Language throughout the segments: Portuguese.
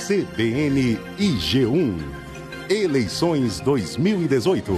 CBN e G1. Eleições 2018.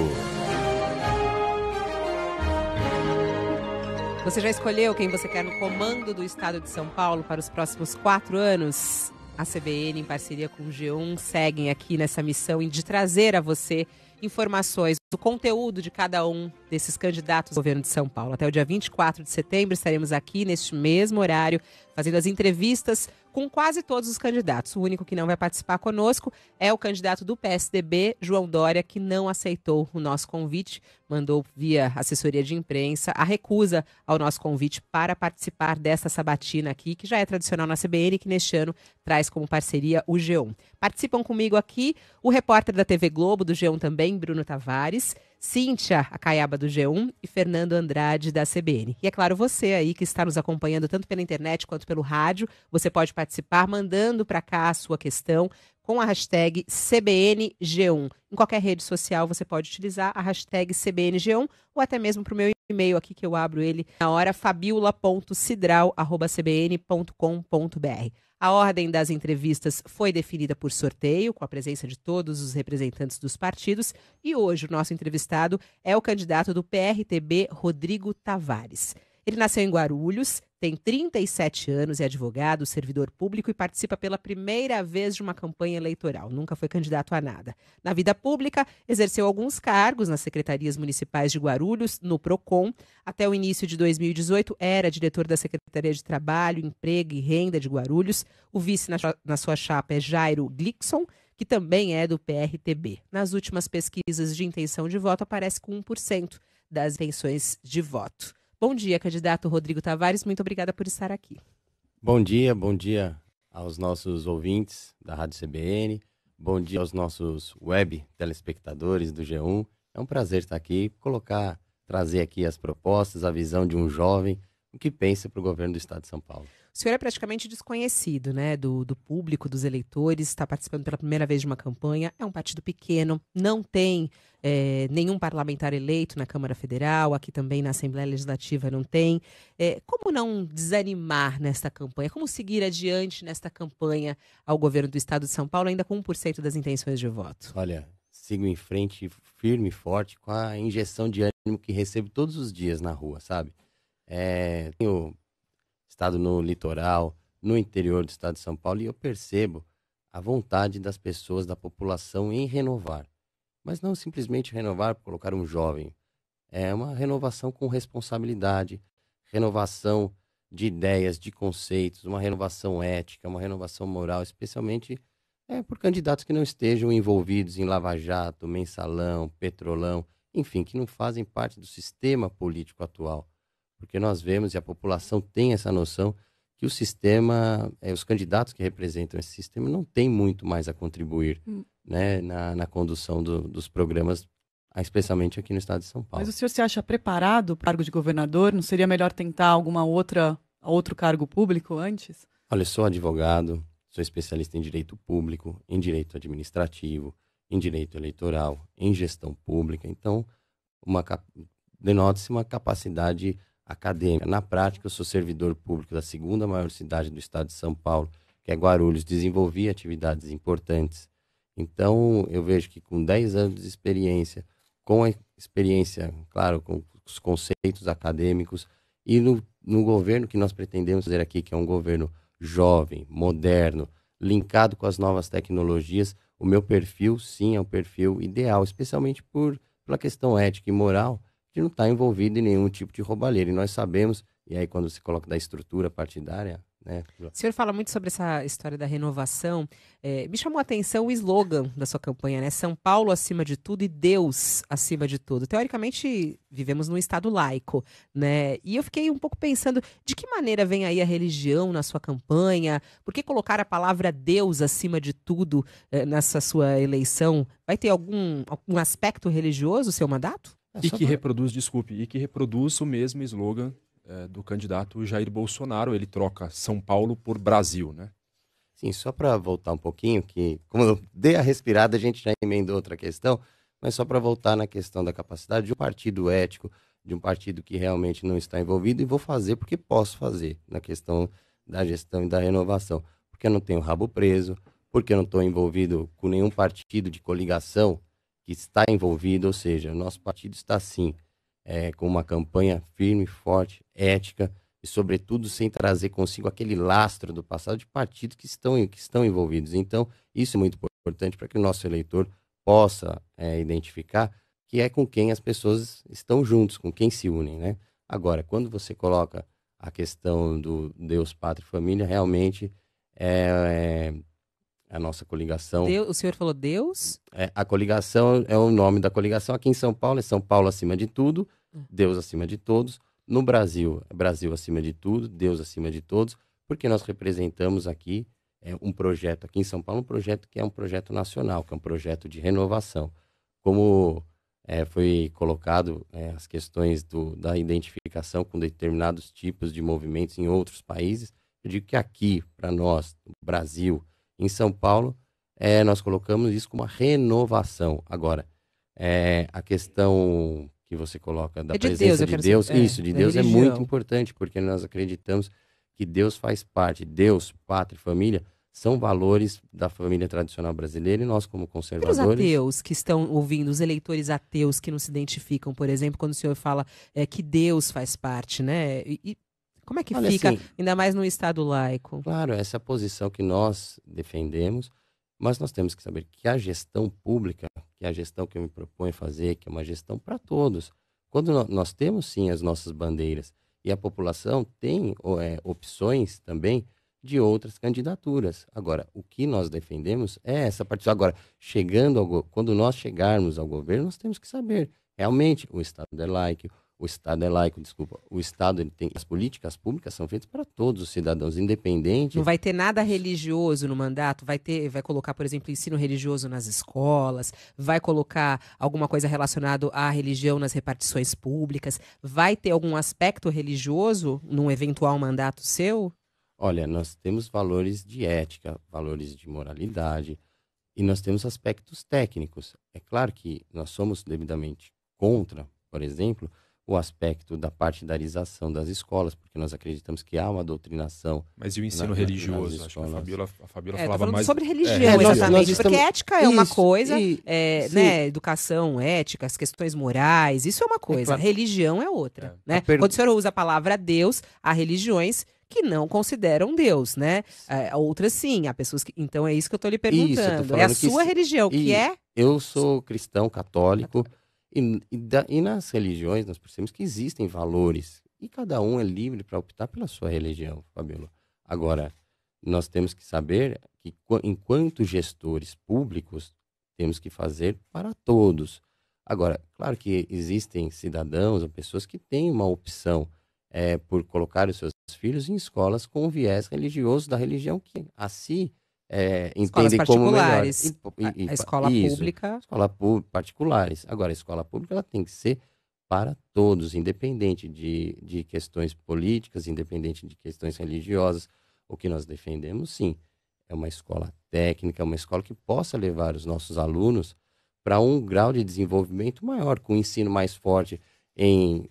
Você já escolheu quem você quer no comando do estado de São Paulo para os próximos 4 anos? A CBN, em parceria com o G1, seguem aqui nessa missão de trazer a você informações do conteúdo de cada um desses candidatos ao governo de São Paulo. Até o dia 24 de setembro estaremos aqui neste mesmo horário fazendo as entrevistas com quase todos os candidatos. O único que não vai participar conosco é o candidato do PSDB, João Dória, que não aceitou o nosso convite, mandou via assessoria de imprensa a recusa ao nosso convite para participar dessa sabatina aqui, que já é tradicional na CBN, que neste ano traz como parceria o G1. Participam comigo aqui o repórter da TV Globo, do G1 também, Bruno Tavares, Cíntia Acaiaba do G1 e Fernando Andrade da CBN. E é claro, você aí que está nos acompanhando tanto pela internet quanto pelo rádio, você pode participar mandando para cá a sua questão com a hashtag CBNG1. Em qualquer rede social você pode utilizar a hashtag CBNG1 ou até mesmo para o meu e-mail aqui que eu abro ele na hora, fabiola.cidral@cbn.com.br. A ordem das entrevistas foi definida por sorteio, com a presença de todos os representantes dos partidos. E hoje o nosso entrevistado é o candidato do PRTB, Rodrigo Tavares. Ele nasceu em Guarulhos, tem 37 anos, é advogado, servidor público e participa pela primeira vez de uma campanha eleitoral. Nunca foi candidato a nada. Na vida pública, exerceu alguns cargos nas secretarias municipais de Guarulhos, no PROCON. Até o início de 2018, era diretor da Secretaria de Trabalho, Emprego e Renda de Guarulhos. O vice na sua chapa é Jairo Glixson, que também é do PRTB. Nas últimas pesquisas de intenção de voto, aparece com 1% das intenções de voto. Bom dia, candidato Rodrigo Tavares. Muito obrigada por estar aqui. Bom dia aos nossos ouvintes da Rádio CBN. Bom dia aos nossos web telespectadores do G1. É um prazer estar aqui, trazer aqui as propostas, a visão de um jovem, o que pensa para o governo do estado de São Paulo. O senhor é praticamente desconhecido, né, do público, dos eleitores, está participando pela primeira vez de uma campanha, é um partido pequeno, não tem nenhum parlamentar eleito na Câmara Federal, aqui também na Assembleia Legislativa não tem. Como não desanimar nesta campanha? Como seguir adiante nesta campanha ao governo do estado de São Paulo, ainda com 1% das intenções de voto? Olha, sigo em frente firme e forte com a injeção de ânimo que recebo todos os dias na rua, sabe? Tenho estado no litoral, no interior do estado de São Paulo, e eu percebo a vontade das pessoas, da população em renovar. Mas não simplesmente renovar por colocar um jovem. É uma renovação com responsabilidade, renovação de ideias, de conceitos, uma renovação ética, uma renovação moral, especialmente por candidatos que não estejam envolvidos em lava-jato, mensalão, petrolão, enfim, que não fazem parte do sistema político atual. Porque nós vemos, e a população tem essa noção, que o sistema, os candidatos que representam esse sistema não têm muito mais a contribuir né, na condução dos programas, especialmente aqui no estado de São Paulo. Mas o senhor se acha preparado para o cargo de governador? Não seria melhor tentar outro cargo público antes? Olha, eu sou advogado, sou especialista em direito público, em direito administrativo, em direito eleitoral, em gestão pública. Então, denota-se uma capacidade acadêmica. Na prática, eu sou servidor público da segunda maior cidade do estado de São Paulo, que é Guarulhos. Desenvolvi atividades importantes. Então, eu vejo que com 10 anos de experiência, com a experiência, claro, com os conceitos acadêmicos e no governo que nós pretendemos fazer aqui, que é um governo jovem, moderno, linkado com as novas tecnologias, o meu perfil, sim, é um perfil ideal, especialmente pela questão ética e moral, de não estar envolvido em nenhum tipo de roubalheira. E nós sabemos, e aí quando se coloca da estrutura partidária, né? O senhor fala muito sobre essa história da renovação. Me chamou a atenção o slogan da sua campanha, né? São Paulo acima de tudo e Deus acima de tudo. Teoricamente, vivemos num estado laico, né? E eu fiquei um pouco pensando, de que maneira vem aí a religião na sua campanha? Por que colocar a palavra Deus acima de tudo nessa sua eleição? Vai ter algum aspecto religioso o seu mandato? E que reproduz o mesmo slogan do candidato Jair Bolsonaro. Ele troca São Paulo por Brasil, né? Sim, só para voltar um pouquinho, que como eu dei a respirada, a gente já emendou outra questão, mas só para voltar na questão da capacidade de um partido ético, de um partido que realmente não está envolvido, e vou fazer porque posso fazer, na questão da gestão e da renovação. Porque eu não tenho rabo preso, porque eu não estou envolvido com nenhum partido de coligação que está envolvido, ou seja, o nosso partido está sim, com uma campanha firme, forte, ética e, sobretudo, sem trazer consigo aquele lastro do passado de partidos que estão envolvidos. Então, isso é muito importante para que o nosso eleitor possa identificar que é com quem as pessoas estão juntos, com quem se unem, né? Agora, quando você coloca a questão do Deus, Pátria e Família, realmente a nossa coligação... O senhor falou Deus? A coligação é o nome da coligação. Aqui em São Paulo é São Paulo acima de tudo, Deus acima de todos. No Brasil, é Brasil acima de tudo, Deus acima de todos, porque nós representamos aqui um projeto, aqui em São Paulo, um projeto que é um projeto nacional, que é um projeto de renovação. Como foi colocado as questões da identificação com determinados tipos de movimentos em outros países, eu digo que aqui, para nós, no Brasil, em São Paulo, nós colocamos isso como uma renovação. Agora, a questão que você coloca da presença de Deus, isso, de Deus é muito importante, porque nós acreditamos que Deus faz parte, Deus, pátria e família, são valores da família tradicional brasileira e nós, como conservadores... E os ateus que estão ouvindo, os eleitores ateus que não se identificam, por exemplo, quando o senhor fala que Deus faz parte, né? E como é que fica, assim, ainda mais num Estado laico? Claro, essa é a posição que nós defendemos, mas nós temos que saber que a gestão pública, que é a gestão que eu me proponho fazer, que é uma gestão para todos. Quando nós temos, sim, as nossas bandeiras e a população tem opções também de outras candidaturas. Agora, o que nós defendemos é essa participação. Agora, quando nós chegarmos ao governo, nós temos que saber, realmente, o Estado é laico, o Estado ele tem, as políticas públicas são feitas para todos os cidadãos, independente. Não vai ter nada religioso no mandato? Vai colocar, por exemplo, ensino religioso nas escolas? Vai colocar alguma coisa relacionada à religião nas repartições públicas? Vai ter algum aspecto religioso num eventual mandato seu? Olha, nós temos valores de ética, valores de moralidade e nós temos aspectos técnicos. É claro que nós somos devidamente contra, por exemplo, o aspecto da partidarização das escolas, porque nós acreditamos que há uma doutrinação. Mas e o ensino religioso? Acho que a Fabíola falava mais... sobre religião, exatamente, porque ética é uma coisa, né, educação, ética, as questões morais, isso é uma coisa, claro. Religião é outra. Né? Quando o senhor usa a palavra Deus, há religiões que não consideram Deus, né? Outras sim, há pessoas que... Então é isso que eu estou lhe perguntando. É a sua religião, que é? Eu sou cristão católico, e nas religiões nós percebemos que existem valores, e cada um é livre para optar pela sua religião, Fabíola. Agora, nós temos que saber que, enquanto gestores públicos, temos que fazer para todos. Agora, claro que existem cidadãos ou pessoas que têm uma opção por colocar os seus filhos em escolas com viés religioso da religião que a si entendem como melhor. A escola pública... Escola particulares. Agora, a escola pública ela tem que ser para todos, independente de questões políticas, independente de questões religiosas. O que nós defendemos, sim, é uma escola técnica, uma escola que possa levar os nossos alunos para um grau de desenvolvimento maior, com um ensino mais forte em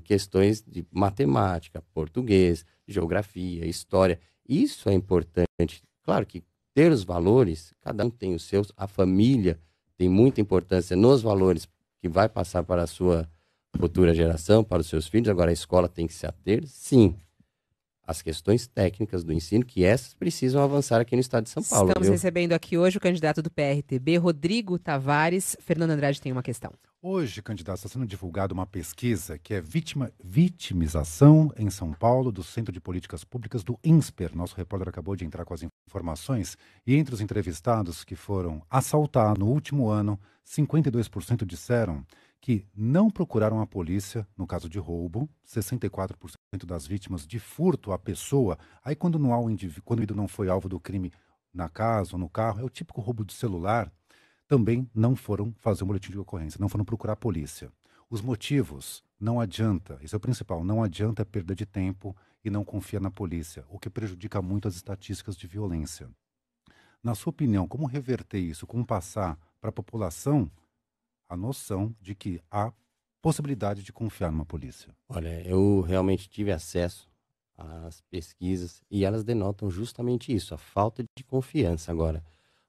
questões de matemática, português, geografia, história. Isso é importante. Claro que ter os valores, cada um tem os seus, a família tem muita importância nos valores que vai passar para a sua futura geração, para os seus filhos. Agora, a escola tem que se ater, sim, às questões técnicas do ensino, que essas precisam avançar aqui no estado de São Paulo. Estamos recebendo aqui hoje o candidato do PRTB, Rodrigo Tavares. Fernando Andrade tem uma questão. Hoje, candidato, está sendo divulgada uma pesquisa que é vitimização em São Paulo do Centro de Políticas Públicas do INSPER. Nosso repórter acabou de entrar com as informações. E entre os entrevistados que foram assaltados no último ano, 52% disseram que não procuraram a polícia no caso de roubo, 64% das vítimas de furto à pessoa. Aí quando o indivíduo não foi alvo do crime na casa ou no carro, é o típico roubo de celular, também não foram fazer um boletim de ocorrência, não foram procurar a polícia. Os motivos, não adianta, esse é o principal, não adianta perda de tempo e não confia na polícia, o que prejudica muito as estatísticas de violência. Na sua opinião, como reverter isso, como passar para a população a noção de que há possibilidade de confiar numa polícia? Olha, eu realmente tive acesso as pesquisas, e elas denotam justamente isso, a falta de confiança. Agora,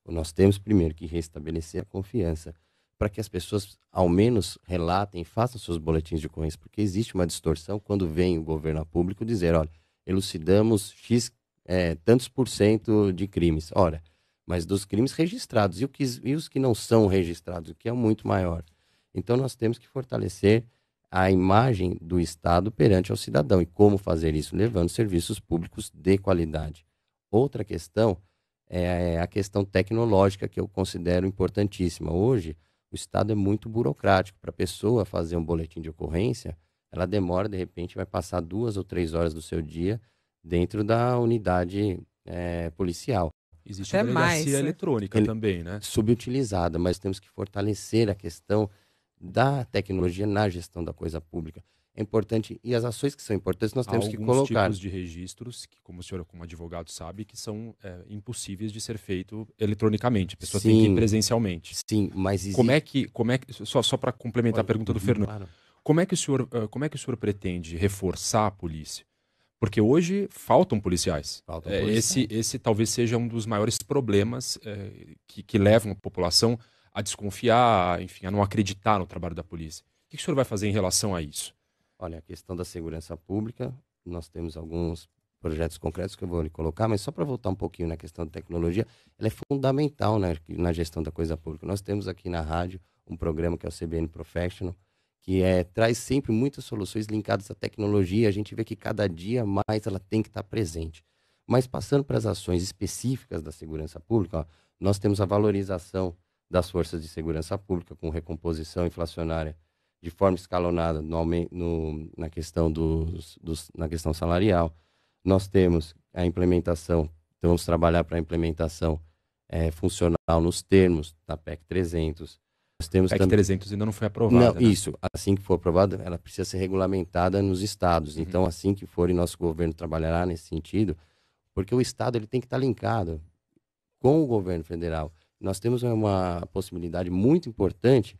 nós temos primeiro que restabelecer a confiança para que as pessoas, ao menos, relatem, façam seus boletins de ocorrência, porque existe uma distorção quando vem o governo a público dizer, olha, elucidamos X tantos por cento de crimes. Ora, mas dos crimes registrados, e os que não são registrados, o que é muito maior. Então, nós temos que fortalecer a imagem do Estado perante ao cidadão. E como fazer isso? Levando serviços públicos de qualidade. Outra questão é a questão tecnológica, que eu considero importantíssima. Hoje, o Estado é muito burocrático. Para a pessoa fazer um boletim de ocorrência, ela demora, de repente, vai passar 2 ou 3 horas do seu dia dentro da unidade policial. Existe a delegacia eletrônica também, né? Subutilizada, mas temos que fortalecer a questão da tecnologia na gestão da coisa pública. É importante, e as ações que são importantes nós temos que colocar. Alguns tipos de registros, que como o senhor, como advogado, sabe, que são impossíveis de ser feito eletronicamente. A pessoa tem que ir presencialmente. Sim, mas existe... Como é que só para complementar a pergunta do Fernando, claro. Como é que o senhor pretende reforçar a polícia? Porque hoje faltam policiais. Esse talvez seja um dos maiores problemas que levam a população a desconfiar, enfim, a não acreditar no trabalho da polícia. O que o senhor vai fazer em relação a isso? Olha, a questão da segurança pública, nós temos alguns projetos concretos que eu vou lhe colocar, mas só para voltar um pouquinho na questão da tecnologia, ela é fundamental na gestão da coisa pública. Nós temos aqui na rádio um programa que é o CBN Professional, que traz sempre muitas soluções linkadas à tecnologia. A gente vê que cada dia mais ela tem que estar presente. Mas passando para as ações específicas da segurança pública, nós temos a valorização das forças de segurança pública com recomposição inflacionária de forma escalonada na questão na questão salarial. Nós temos a implementação, então vamos trabalhar para a implementação funcional nos termos da PEC 300. Nós temos PEC 300 ainda não foi aprovada. Não, né? Isso, assim que for aprovada, ela precisa ser regulamentada nos estados. Uhum. Então, assim que for, e nosso governo trabalhará nesse sentido, porque o estado ele tem que estar linkado com o governo federal. Nós temos uma possibilidade muito importante,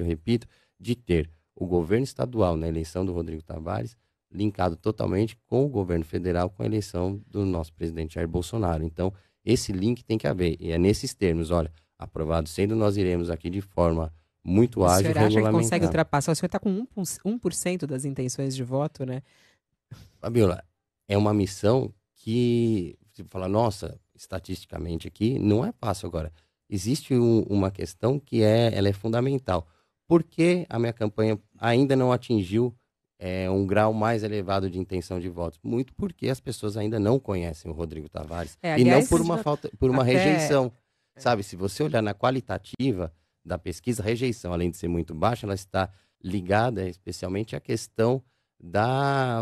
eu repito, de ter o governo estadual na eleição do Rodrigo Tavares linkado totalmente com o governo federal, com a eleição do nosso presidente Jair Bolsonaro. Então, esse link tem que haver. E é nesses termos, olha, aprovado sendo, nós iremos aqui de forma muito ágil regulamentar. O senhor acha que consegue ultrapassar? O senhor está com 1% das intenções de voto, né? Fabiola, é uma missão que, se falar, nossa, estatisticamente aqui, não é fácil agora. Existe uma questão que ela é fundamental. Por que a minha campanha ainda não atingiu um grau mais elevado de intenção de votos? Muito porque as pessoas ainda não conhecem o Rodrigo Tavares. Aliás, e não por uma rejeição. Sabe, se você olhar na qualitativa da pesquisa, a rejeição, além de ser muito baixa, ela está ligada especialmente à questão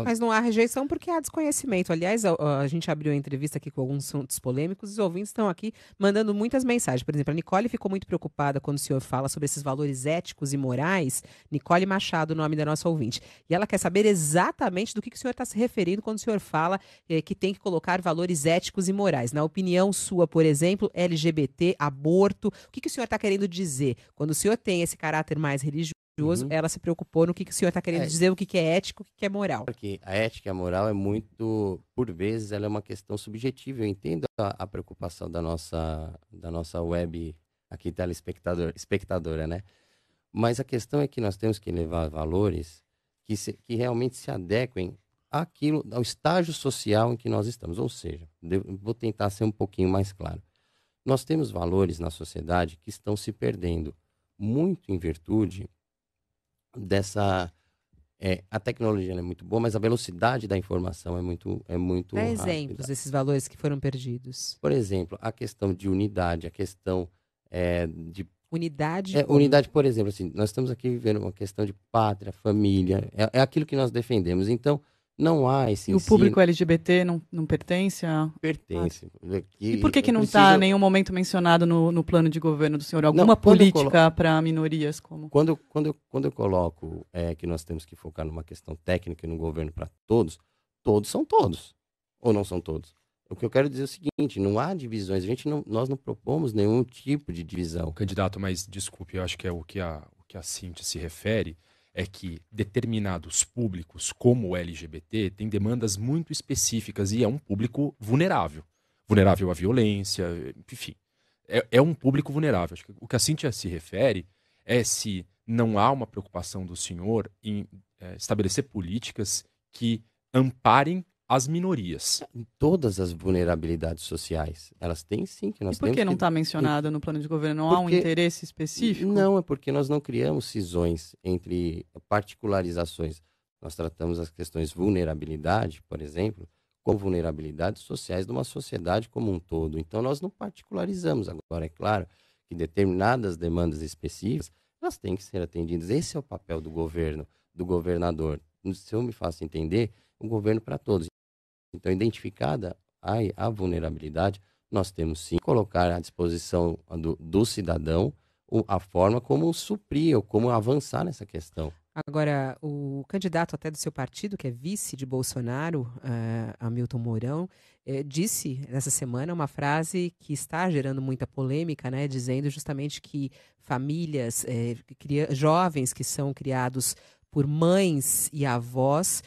Mas não há rejeição porque há desconhecimento. Aliás, a gente abriu a entrevista aqui com alguns assuntos polêmicos, os ouvintes estão aqui mandando muitas mensagens. Por exemplo, a Nicole ficou muito preocupada quando o senhor fala sobre esses valores éticos e morais. Nicole Machado, o nome da nossa ouvinte. E ela quer saber exatamente do que o senhor está se referindo quando o senhor fala que tem que colocar valores éticos e morais. Na opinião sua, por exemplo, LGBT, aborto, o que o senhor está querendo dizer? Quando o senhor tem esse caráter mais religioso, ela se preocupou no que o senhor está querendo dizer, o que é ético, o que é moral. Porque a ética e a moral é muito, por vezes, ela é uma questão subjetiva. Eu entendo a preocupação da nossa web aqui, espectadora, né? Mas a questão é que nós temos que levar valores que realmente se adequem ao estágio social em que nós estamos. Ou seja, vou tentar ser um pouquinho mais claro. Nós temos valores na sociedade que estão se perdendo, muito em virtude dessa... a tecnologia é muito boa, mas a velocidade da informação é muito rápida. Exemplos desses valores que foram perdidos. Por exemplo, a questão de unidade, a questão de... Unidade? Unidade, por exemplo, assim, nós estamos aqui vivendo uma questão de pátria, família, é aquilo que nós defendemos. Então, não há esse ensino. E o público LGBT não pertence a... Pertence. E por que não está em nenhum momento mencionado no plano de governo do senhor? Alguma política para minorias? Quando eu coloco que nós temos que focar numa questão técnica e no governo para todos são todos. Ou não são todos? O que eu quero dizer é o seguinte, não há divisões, nós não propomos nenhum tipo de divisão. Candidato, mas desculpe, eu acho que é o que a Cíntia se refere, é que determinados públicos, como o LGBT, têm demandas muito específicas e é um público vulnerável. Vulnerável à violência, enfim. É um público vulnerável. Acho que o que a Cíntia se refere é se não há uma preocupação do senhor em estabelecer políticas que amparem as minorias. Todas as vulnerabilidades sociais, elas têm sim. Que nós e por que não está mencionada no plano de governo? Não há um interesse específico? Não, é porque nós não criamos cisões entre particularizações. Nós tratamos as questões vulnerabilidade, por exemplo, como vulnerabilidades sociais de uma sociedade como um todo. Então, nós não particularizamos. Agora, é claro que determinadas demandas específicas, elas têm que ser atendidas. Esse é o papel do governo, do governador. Se eu me faço entender, um governo para todos. Então, identificada a vulnerabilidade, nós temos sim que colocar à disposição do cidadão a forma como suprir ou como avançar nessa questão. Agora, o candidato até do seu partido, que é vice de Bolsonaro, Hamilton Mourão, disse nessa semana uma frase que está gerando muita polêmica, né, dizendo justamente que famílias, jovens que são criados por mães e avós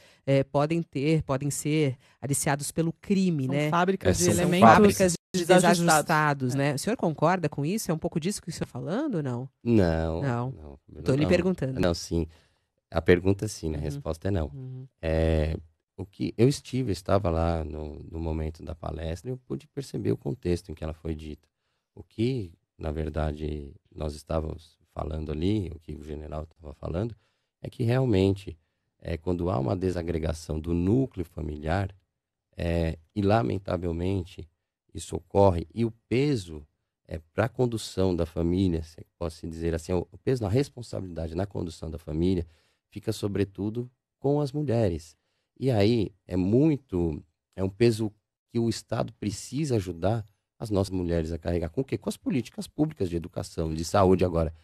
podem ser aliciados pelo crime, são né? Fábricas de são elementos fábricas desajustados, né? O senhor concorda com isso? É um pouco disso que o senhor está falando ou não? Não. Estou lhe perguntando. Não, sim. A pergunta sim, né? A resposta é não. Eu estava lá no momento da palestra e eu pude perceber o contexto em que ela foi dita. O que, na verdade, nós estávamos falando ali, o que o general estava falando, é que realmente, quando há uma desagregação do núcleo familiar, e lamentavelmente isso ocorre, e o peso para a condução da família, se posso dizer assim, o peso na responsabilidade na condução da família fica sobretudo com as mulheres. E aí é um peso que o Estado precisa ajudar as nossas mulheres a carregar. Com o quê? Com as políticas públicas de educação, de saúde agora.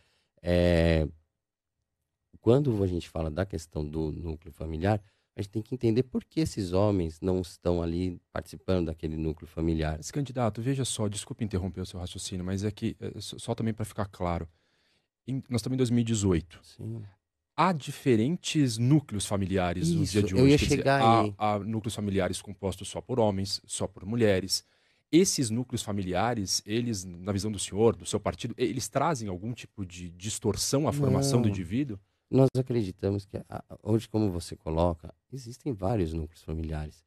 Quando a gente fala da questão do núcleo familiar, a gente tem que entender por que esses homens não estão ali participando daquele núcleo familiar. Esse candidato, veja só, desculpe interromper o seu raciocínio, mas é que, só também para ficar claro, nós estamos em 2018. Sim. Há diferentes núcleos familiares no dia de hoje. Eu ia chegar aí. Há núcleos familiares compostos só por homens, só por mulheres. Esses núcleos familiares, eles, na visão do senhor, do seu partido, eles trazem algum tipo de distorção à formação do indivíduo? Nós acreditamos que, hoje, como você coloca, existem vários núcleos familiares.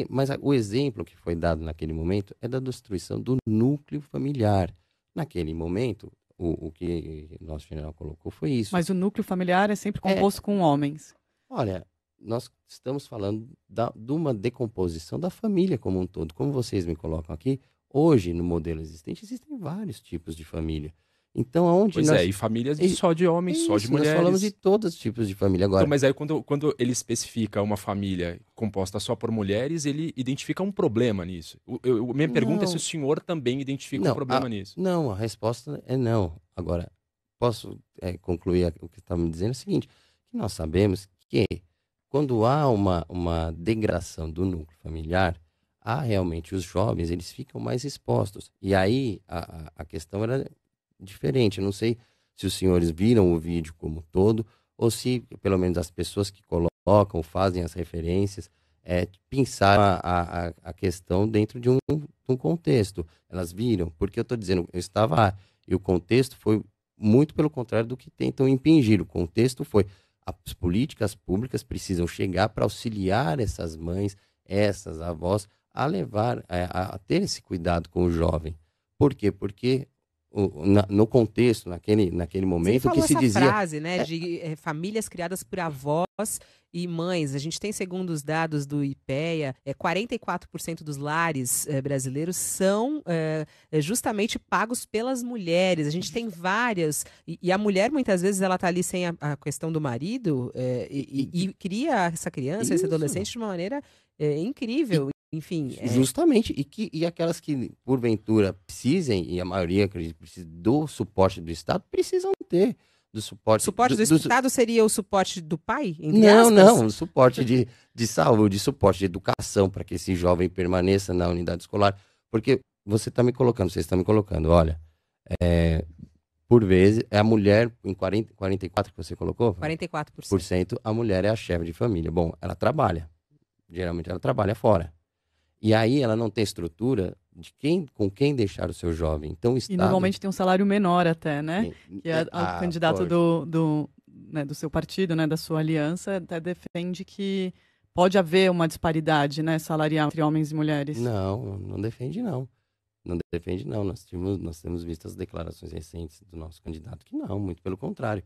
Mas o exemplo que foi dado naquele momento é da destruição do núcleo familiar. Naquele momento, o que o nosso general colocou foi isso. Mas o núcleo familiar é sempre composto com homens. Olha, nós estamos falando de uma decomposição da família como um todo. Como vocês me colocam aqui, hoje, no modelo existente, existem vários tipos de família. Então, e famílias só de homens, só de mulheres. Nós falamos de todos os tipos de família agora. Então, mas aí quando ele especifica uma família composta só por mulheres, ele identifica um problema nisso. Minha pergunta é se o senhor também identifica um problema nisso. Não, a resposta é não. Agora, posso concluir o que está me dizendo? É o seguinte, que nós sabemos que quando há uma degradação do núcleo familiar, realmente os jovens eles ficam mais expostos. E aí a questão era diferente. Eu não sei se os senhores viram o vídeo como um todo, ou se, pelo menos, as pessoas que colocam, fazem as referências, pensaram a questão dentro de um contexto. Elas viram, porque eu estou dizendo, eu estava lá, e o contexto foi muito pelo contrário do que tentam impingir. O contexto foi, as políticas públicas precisam chegar para auxiliar essas mães, essas avós, a levar, a ter esse cuidado com o jovem. Por quê? Porque no contexto, naquele momento, o que se dizia... frase, né, de famílias criadas por avós e mães. A gente tem, segundo os dados do IPEA, 44% dos lares brasileiros são justamente pagos pelas mulheres. A gente tem várias... E a mulher, muitas vezes, ela está ali sem a questão do marido e cria essa criança, esse adolescente de uma maneira incrível. Enfim, justamente, e aquelas que porventura precisem, e a maioria acredito precisa do suporte do Estado, precisam ter do suporte. Suporte do Estado seria o suporte do pai? Não, o suporte de saúde, suporte de educação para que esse jovem permaneça na unidade escolar. Porque vocês estão me colocando, olha, por vezes, é a mulher, em 44 que você colocou? 44%. A mulher é a chefe de família. Bom, ela trabalha. Geralmente ela trabalha fora. E aí ela não tem estrutura de com quem deixar o seu jovem. Então, o Estado... E normalmente tem um salário menor até, né? Que é o candidato né, do seu partido, né, da sua aliança, até defende que pode haver uma disparidade, né, salarial entre homens e mulheres. Não defende, não. Não defende, não. Nós temos visto as declarações recentes do nosso candidato que não, muito pelo contrário.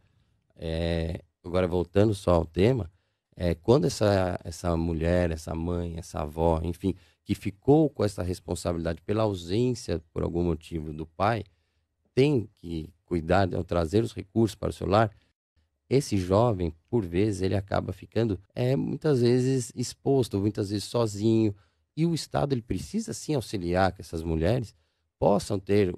Agora, voltando só ao tema, quando essa mulher, essa mãe, essa avó, enfim, que ficou com essa responsabilidade pela ausência, por algum motivo, do pai, tem que cuidar, ao trazer os recursos para o seu lar, esse jovem, por vezes, ele acaba ficando, muitas vezes, exposto, muitas vezes sozinho. E o Estado ele precisa, sim, auxiliar que essas mulheres possam ter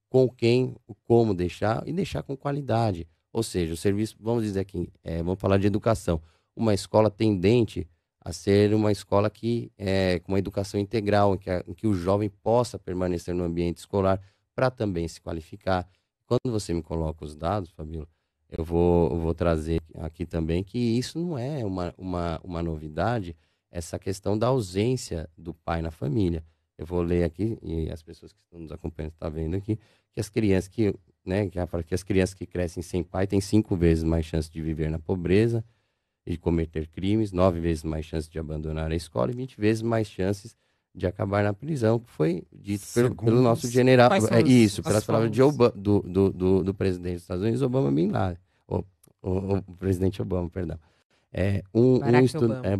com quem, como deixar e deixar com qualidade. Ou seja, o serviço, vamos dizer aqui, vamos falar de educação. Uma escola tendente a ser uma escola com uma educação integral, em que o jovem possa permanecer no ambiente escolar para também se qualificar. Quando você me coloca os dados, Fabíola, eu vou trazer aqui também que isso não é uma novidade, essa questão da ausência do pai na família. Eu vou ler aqui, e as pessoas que estão nos acompanhando estão vendo aqui, que as crianças que as crianças que crescem sem pai têm 5 vezes mais chance de viver na pobreza e de cometer crimes, 9 vezes mais chances de abandonar a escola e 20 vezes mais chances de acabar na prisão, que foi dito pelo nosso general. Pelas palavras do presidente dos Estados Unidos, Obama Bin Laden. O presidente Obama, perdão.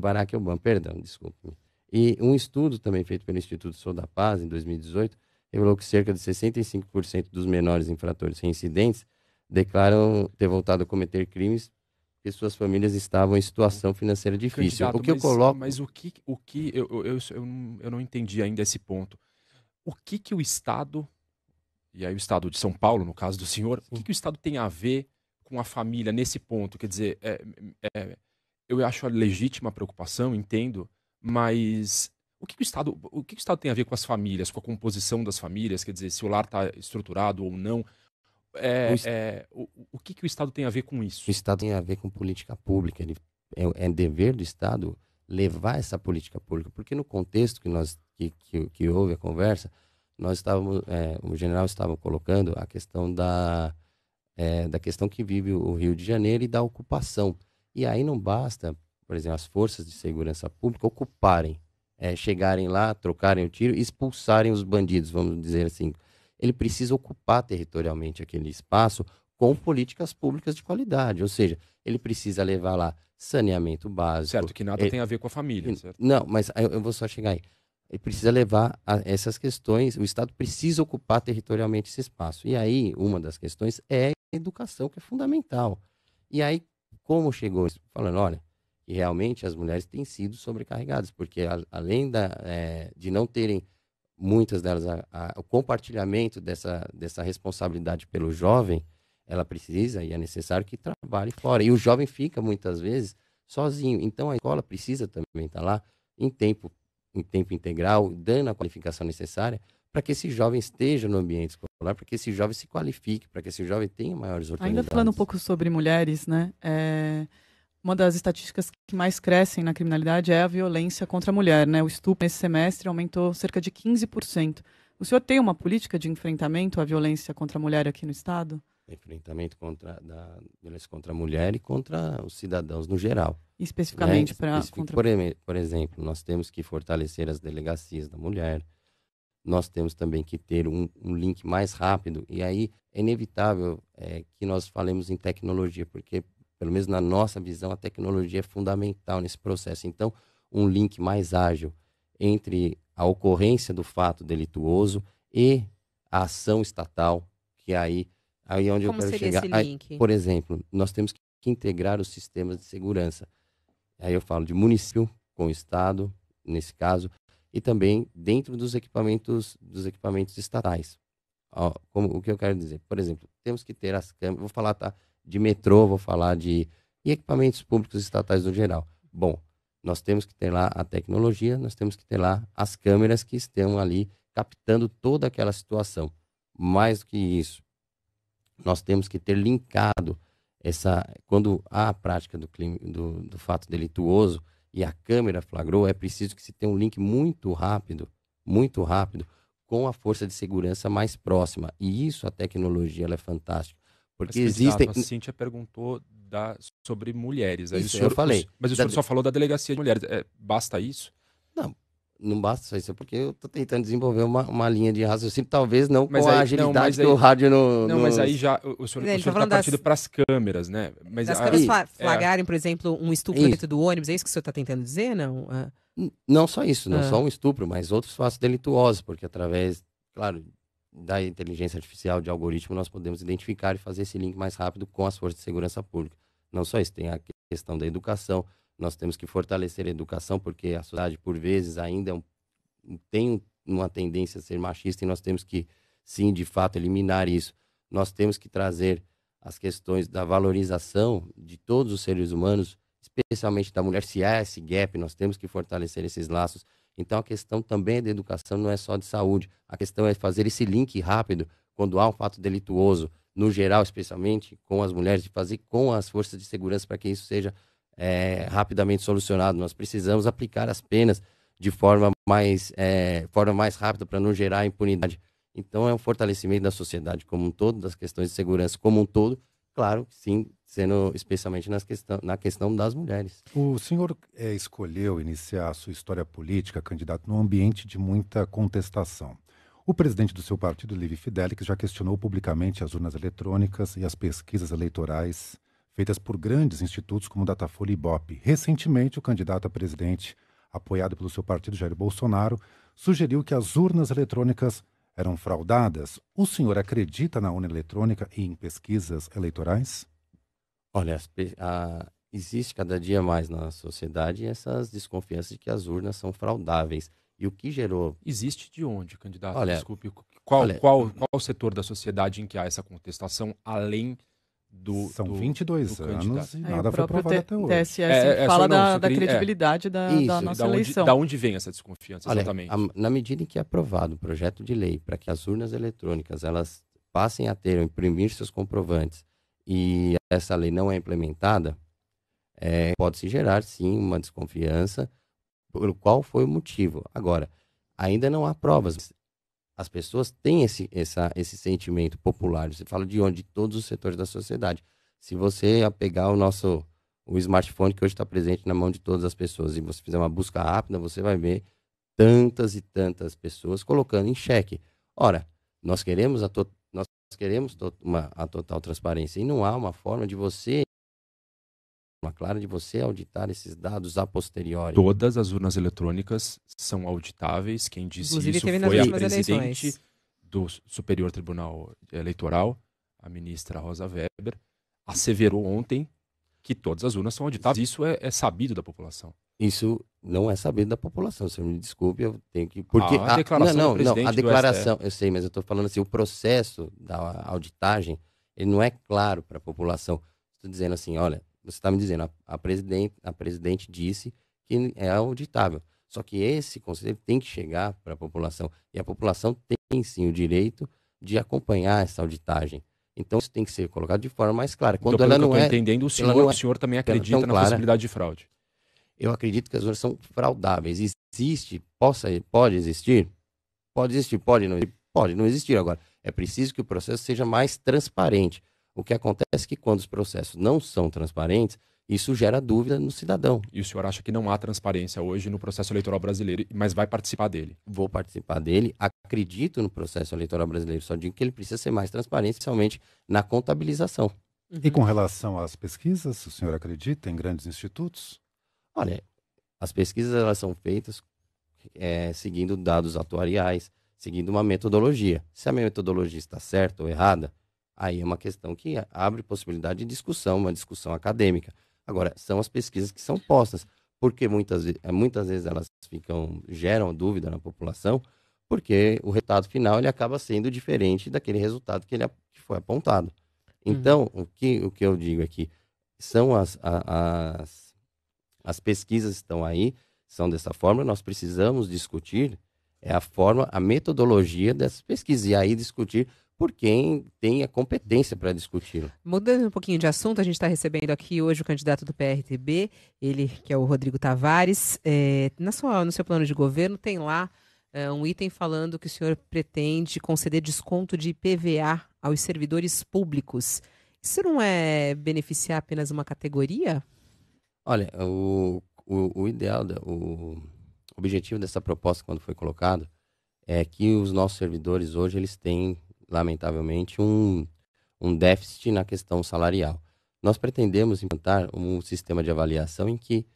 Barack Obama, perdão, desculpe. E um estudo também feito pelo Instituto Sou da Paz, em 2018, revelou que cerca de 65% dos menores infratores reincidentes declaram ter voltado a cometer crimes porque suas famílias estavam em situação financeira difícil. Mas eu não entendi ainda esse ponto. O que o Estado, e aí o Estado de São Paulo, no caso do senhor, o que o Estado tem a ver com a família nesse ponto? Quer dizer, eu acho a legítima preocupação, entendo, mas o que o Estado tem a ver com as famílias, com a composição das famílias? Quer dizer, se o lar está estruturado ou não? O que o Estado tem a ver com isso? O Estado tem a ver com política pública. É dever do Estado levar essa política pública, porque no contexto que houve a conversa, nós estávamos, o general estava colocando a questão da questão que vive o Rio de Janeiro e da ocupação. E aí não basta, por exemplo, as forças de segurança pública ocuparem, chegarem lá, trocarem o tiro e expulsarem os bandidos, vamos dizer assim. Ele precisa ocupar territorialmente aquele espaço com políticas públicas de qualidade. Ou seja, ele precisa levar lá saneamento básico. Certo, que nada tem a ver com a família. Certo? Não, mas eu vou só chegar aí. Ele precisa levar essas questões, o Estado precisa ocupar territorialmente esse espaço. E aí, uma das questões é a educação, que é fundamental. E aí, como chegou isso? Falando, olha, que realmente as mulheres têm sido sobrecarregadas, porque além de não terem, muitas delas, o compartilhamento dessa responsabilidade pelo jovem, ela precisa e é necessário que trabalhe fora. E o jovem fica, muitas vezes, sozinho. Então, a escola precisa também estar lá em tempo integral, dando a qualificação necessária para que esse jovem esteja no ambiente escolar, para que esse jovem se qualifique, para que esse jovem tenha maiores oportunidades. Ainda falando um pouco sobre mulheres, né? Uma das estatísticas que mais crescem na criminalidade é a violência contra a mulher, né? O estupro nesse semestre aumentou cerca de 15%. O senhor tem uma política de enfrentamento à violência contra a mulher aqui no Estado? Enfrentamento da violência contra a mulher e contra os cidadãos no geral. Especificamente para... Por exemplo, nós temos que fortalecer as delegacias da mulher, nós temos também que ter um link mais rápido, e aí é inevitável que nós falemos em tecnologia, porque, pelo menos na nossa visão, a tecnologia é fundamental nesse processo. Então, um link mais ágil entre a ocorrência do fato delituoso e a ação estatal, que aí é onde Como eu quero seria chegar. esse link? Por exemplo, nós temos que integrar os sistemas de segurança. Aí eu falo de município com o Estado, nesse caso, e também dentro dos equipamentos estatais. O que eu quero dizer? Por exemplo, temos que ter as câmeras, vou falar de metrô, vou falar de equipamentos públicos estatais no geral. Bom, nós temos que ter lá a tecnologia, nós temos que ter lá as câmeras que estão ali captando toda aquela situação. Mais do que isso, nós temos que ter linkado quando há a prática do fato delituoso e a câmera flagrou, é preciso que se tenha um link muito rápido, com a força de segurança mais próxima. E isso, a tecnologia, ela é fantástica. Porque existem... A Cíntia perguntou sobre mulheres. Aí isso, eu falei. Mas o senhor só falou da delegacia de mulheres. Basta isso? Não basta só isso, porque eu estou tentando desenvolver uma linha de raciocínio, talvez não com a agilidade que o rádio mas aí já o senhor está partindo para as câmeras, né? Mas das câmeras flagrarem, por exemplo, um estupro dentro do ônibus, é isso que o senhor está tentando dizer, não? Não só isso, não só um estupro, mas outros fatos delituosos, porque através, claro, da inteligência artificial, de algoritmo, nós podemos identificar e fazer esse link mais rápido com as forças de segurança pública. Não só isso, tem a questão da educação. Nós temos que fortalecer a educação, porque a sociedade, por vezes, ainda tem uma tendência a ser machista e nós temos que, sim, de fato, eliminar isso. Nós temos que trazer as questões da valorização de todos os seres humanos, especialmente da mulher. Se há esse gap, nós temos que fortalecer esses laços. Então, a questão também é da educação, não é só de saúde. A questão é fazer esse link rápido quando há um fato delituoso, no geral, especialmente com as mulheres, de fazer com as forças de segurança para que isso seja rapidamente solucionado. Nós precisamos aplicar as penas de forma mais rápida para não gerar impunidade. Então é um fortalecimento da sociedade como um todo, das questões de segurança como um todo, claro, sim, sendo especialmente na questão das mulheres. O senhor escolheu iniciar a sua história política, candidato, num ambiente de muita contestação. O presidente do seu partido, Livio Fidelix, já questionou publicamente as urnas eletrônicas e as pesquisas eleitorais feitas por grandes institutos como Datafolha e Ibope. Recentemente, o candidato a presidente, apoiado pelo seu partido, Jair Bolsonaro, sugeriu que as urnas eletrônicas eram fraudadas. O senhor acredita na urna eletrônica e em pesquisas eleitorais? Olha, existe cada dia mais na sociedade essas desconfianças de que as urnas são fraudáveis. E o que gerou... Existe de onde, candidato? Olha, desculpe. Qual setor da sociedade em que há essa contestação, além São 22 anos e nada foi próprio provado até hoje. TSE fala da credibilidade da nossa eleição. Da onde vem essa desconfiança, exatamente? Na medida em que é aprovado o projeto de lei para que as urnas eletrônicas elas passem a ter, imprimir seus comprovantes, e essa lei não é implementada, pode-se gerar, sim, uma desconfiança por qual foi o motivo. Agora, ainda não há provas. As pessoas têm esse sentimento popular. Você fala de onde? De todos os setores da sociedade. Se você pegar o smartphone que hoje está presente na mão de todas as pessoas e você fizer uma busca rápida, você vai ver tantas e tantas pessoas colocando em xeque. Ora, nós queremos a total transparência e não há uma forma de você clara de você auditar esses dados a posteriori. Todas as urnas eletrônicas são auditáveis. Quem disse Inclusive, isso teve foi nas a presidente eleições do Superior Tribunal Eleitoral, a ministra Rosa Weber, asseverou ontem que todas as urnas são auditáveis. Isso é sabido da população. Isso não é sabido da população. Se me desculpe, eu tenho que... Porque a declaração do presidente a declaração, do STF. eu sei, mas eu estou falando assim, o processo da auditagem, ele não é claro para a população. Estou dizendo assim, olha, você está me dizendo, a presidente disse que é auditável. Só que esse conselho tem que chegar para a população. E a população tem, sim, o direito de acompanhar essa auditagem. Então, isso tem que ser colocado de forma mais clara. Quando então, ela pelo não que eu estou entendendo, o senhor também acredita na possibilidade de fraude. Eu acredito que as urnas são fraudáveis. Pode existir? Pode existir, pode não existir. Agora, é preciso que o processo seja mais transparente. O que acontece é que quando os processos não são transparentes, isso gera dúvida no cidadão. E o senhor acha que não há transparência hoje no processo eleitoral brasileiro, mas vai participar dele? Vou participar dele, acredito no processo eleitoral brasileiro, só digo que ele precisa ser mais transparente, especialmente na contabilização. E com relação às pesquisas, o senhor acredita em grandes institutos? Olha, as pesquisas elas são feitas seguindo dados atuariais, seguindo uma metodologia. Se a metodologia está certa ou errada, aí é uma questão que abre possibilidade de discussão, uma discussão acadêmica. Agora, são as pesquisas que são postas, porque muitas vezes elas geram dúvida na população, porque o resultado final ele acaba sendo diferente daquele resultado que foi apontado. Então, o que eu digo aqui, são as pesquisas estão aí, são dessa forma, nós precisamos discutir a metodologia dessas pesquisas, e aí discutir por quem tem a competência para discuti-lo. Mudando um pouquinho de assunto, a gente está recebendo aqui hoje o candidato do PRTB, ele que é o Rodrigo Tavares. No seu plano de governo tem lá um item falando que o senhor pretende conceder desconto de IPVA aos servidores públicos. Isso não é beneficiar apenas uma categoria? Olha, o ideal, o objetivo dessa proposta, quando foi colocado, é que os nossos servidores hoje eles têm, lamentavelmente, um déficit na questão salarial. Nós pretendemos implantar um sistema de avaliação em que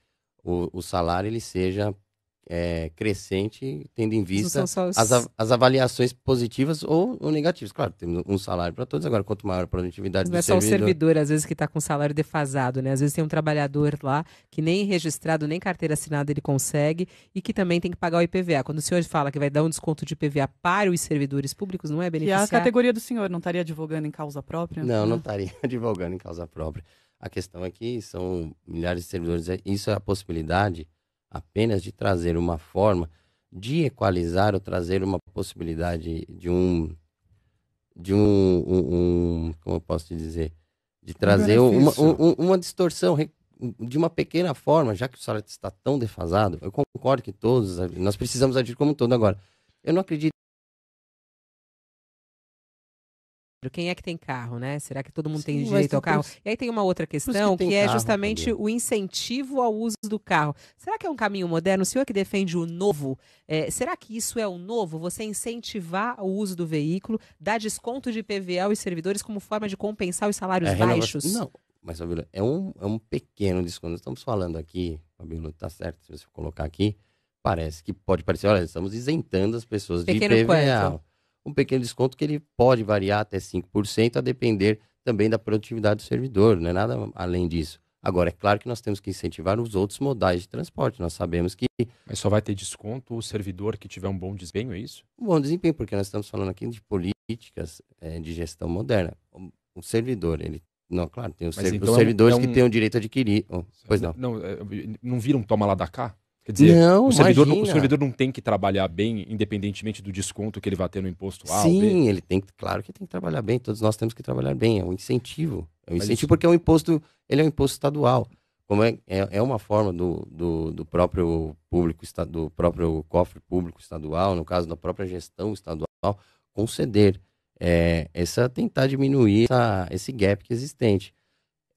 o salário ele seja crescente, tendo em vista as avaliações positivas ou negativas. Claro, temos um salário para todos, agora quanto maior a produtividade do servidor... Não é só o servidor, às vezes, que está com salário defasado, né? Às vezes tem um trabalhador lá que nem registrado, nem carteira assinada ele consegue e que também tem que pagar o IPVA. Quando o senhor fala que vai dar um desconto de IPVA para os servidores públicos, não é beneficiar? E a categoria do senhor não estaria advogando em causa própria? Não estaria advogando em causa própria. A questão é que são milhares de servidores. Isso é a possibilidade apenas de trazer uma forma de equalizar ou trazer uma possibilidade de como eu posso te dizer, de trazer uma distorção de uma pequena forma, já que o salário está tão defasado. Eu concordo que nós precisamos agir como um todo. Agora, eu não acredito. Quem é que tem carro, né? Será que todo mundo tem direito ao carro? E aí tem uma outra questão que é justamente o incentivo ao uso do carro. Será que é um caminho moderno? O senhor que defende o novo, será que isso é o novo? Você incentivar o uso do veículo, dar desconto de IPVA aos servidores como forma de compensar os salários baixos? Não, mas, Fabíola, é um pequeno desconto. Nós estamos falando aqui, Fabíola, tá certo, se você colocar aqui, parece que pode parecer, olha, estamos isentando as pessoas de IPVA. Quanto? Um pequeno desconto que ele pode variar até 5%, a depender também da produtividade do servidor, não é nada além disso. Agora, é claro que nós temos que incentivar os outros modais de transporte, nós sabemos que... Mas só vai ter desconto o servidor que tiver um bom desempenho, é isso? Um bom desempenho, porque nós estamos falando aqui de políticas de gestão moderna. O servidor, ele... Não, claro, tem os servidores que têm o direito a adquirir. Pois não. Não vira um toma lá da cá? Quer dizer, não, o servidor não tem que trabalhar bem, independentemente do desconto que ele vai ter no imposto A. Sim, ele tem, claro que tem que trabalhar bem, todos nós temos que trabalhar bem, é um incentivo. É um incentivo porque é um imposto, ele é um imposto estadual. Como é uma forma do próprio público, do próprio cofre público estadual, no caso da própria gestão estadual, conceder, tentar diminuir esse gap que é existente.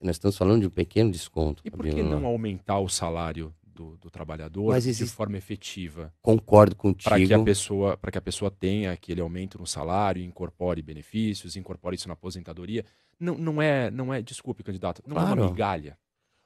Nós estamos falando de um pequeno desconto. E por que não aumentar o salário do trabalhador de forma efetiva? Concordo contigo. Para que a pessoa tenha aquele aumento no salário, incorpore benefícios, incorpore isso na aposentadoria. Não é, desculpe, candidato, não é uma migalha.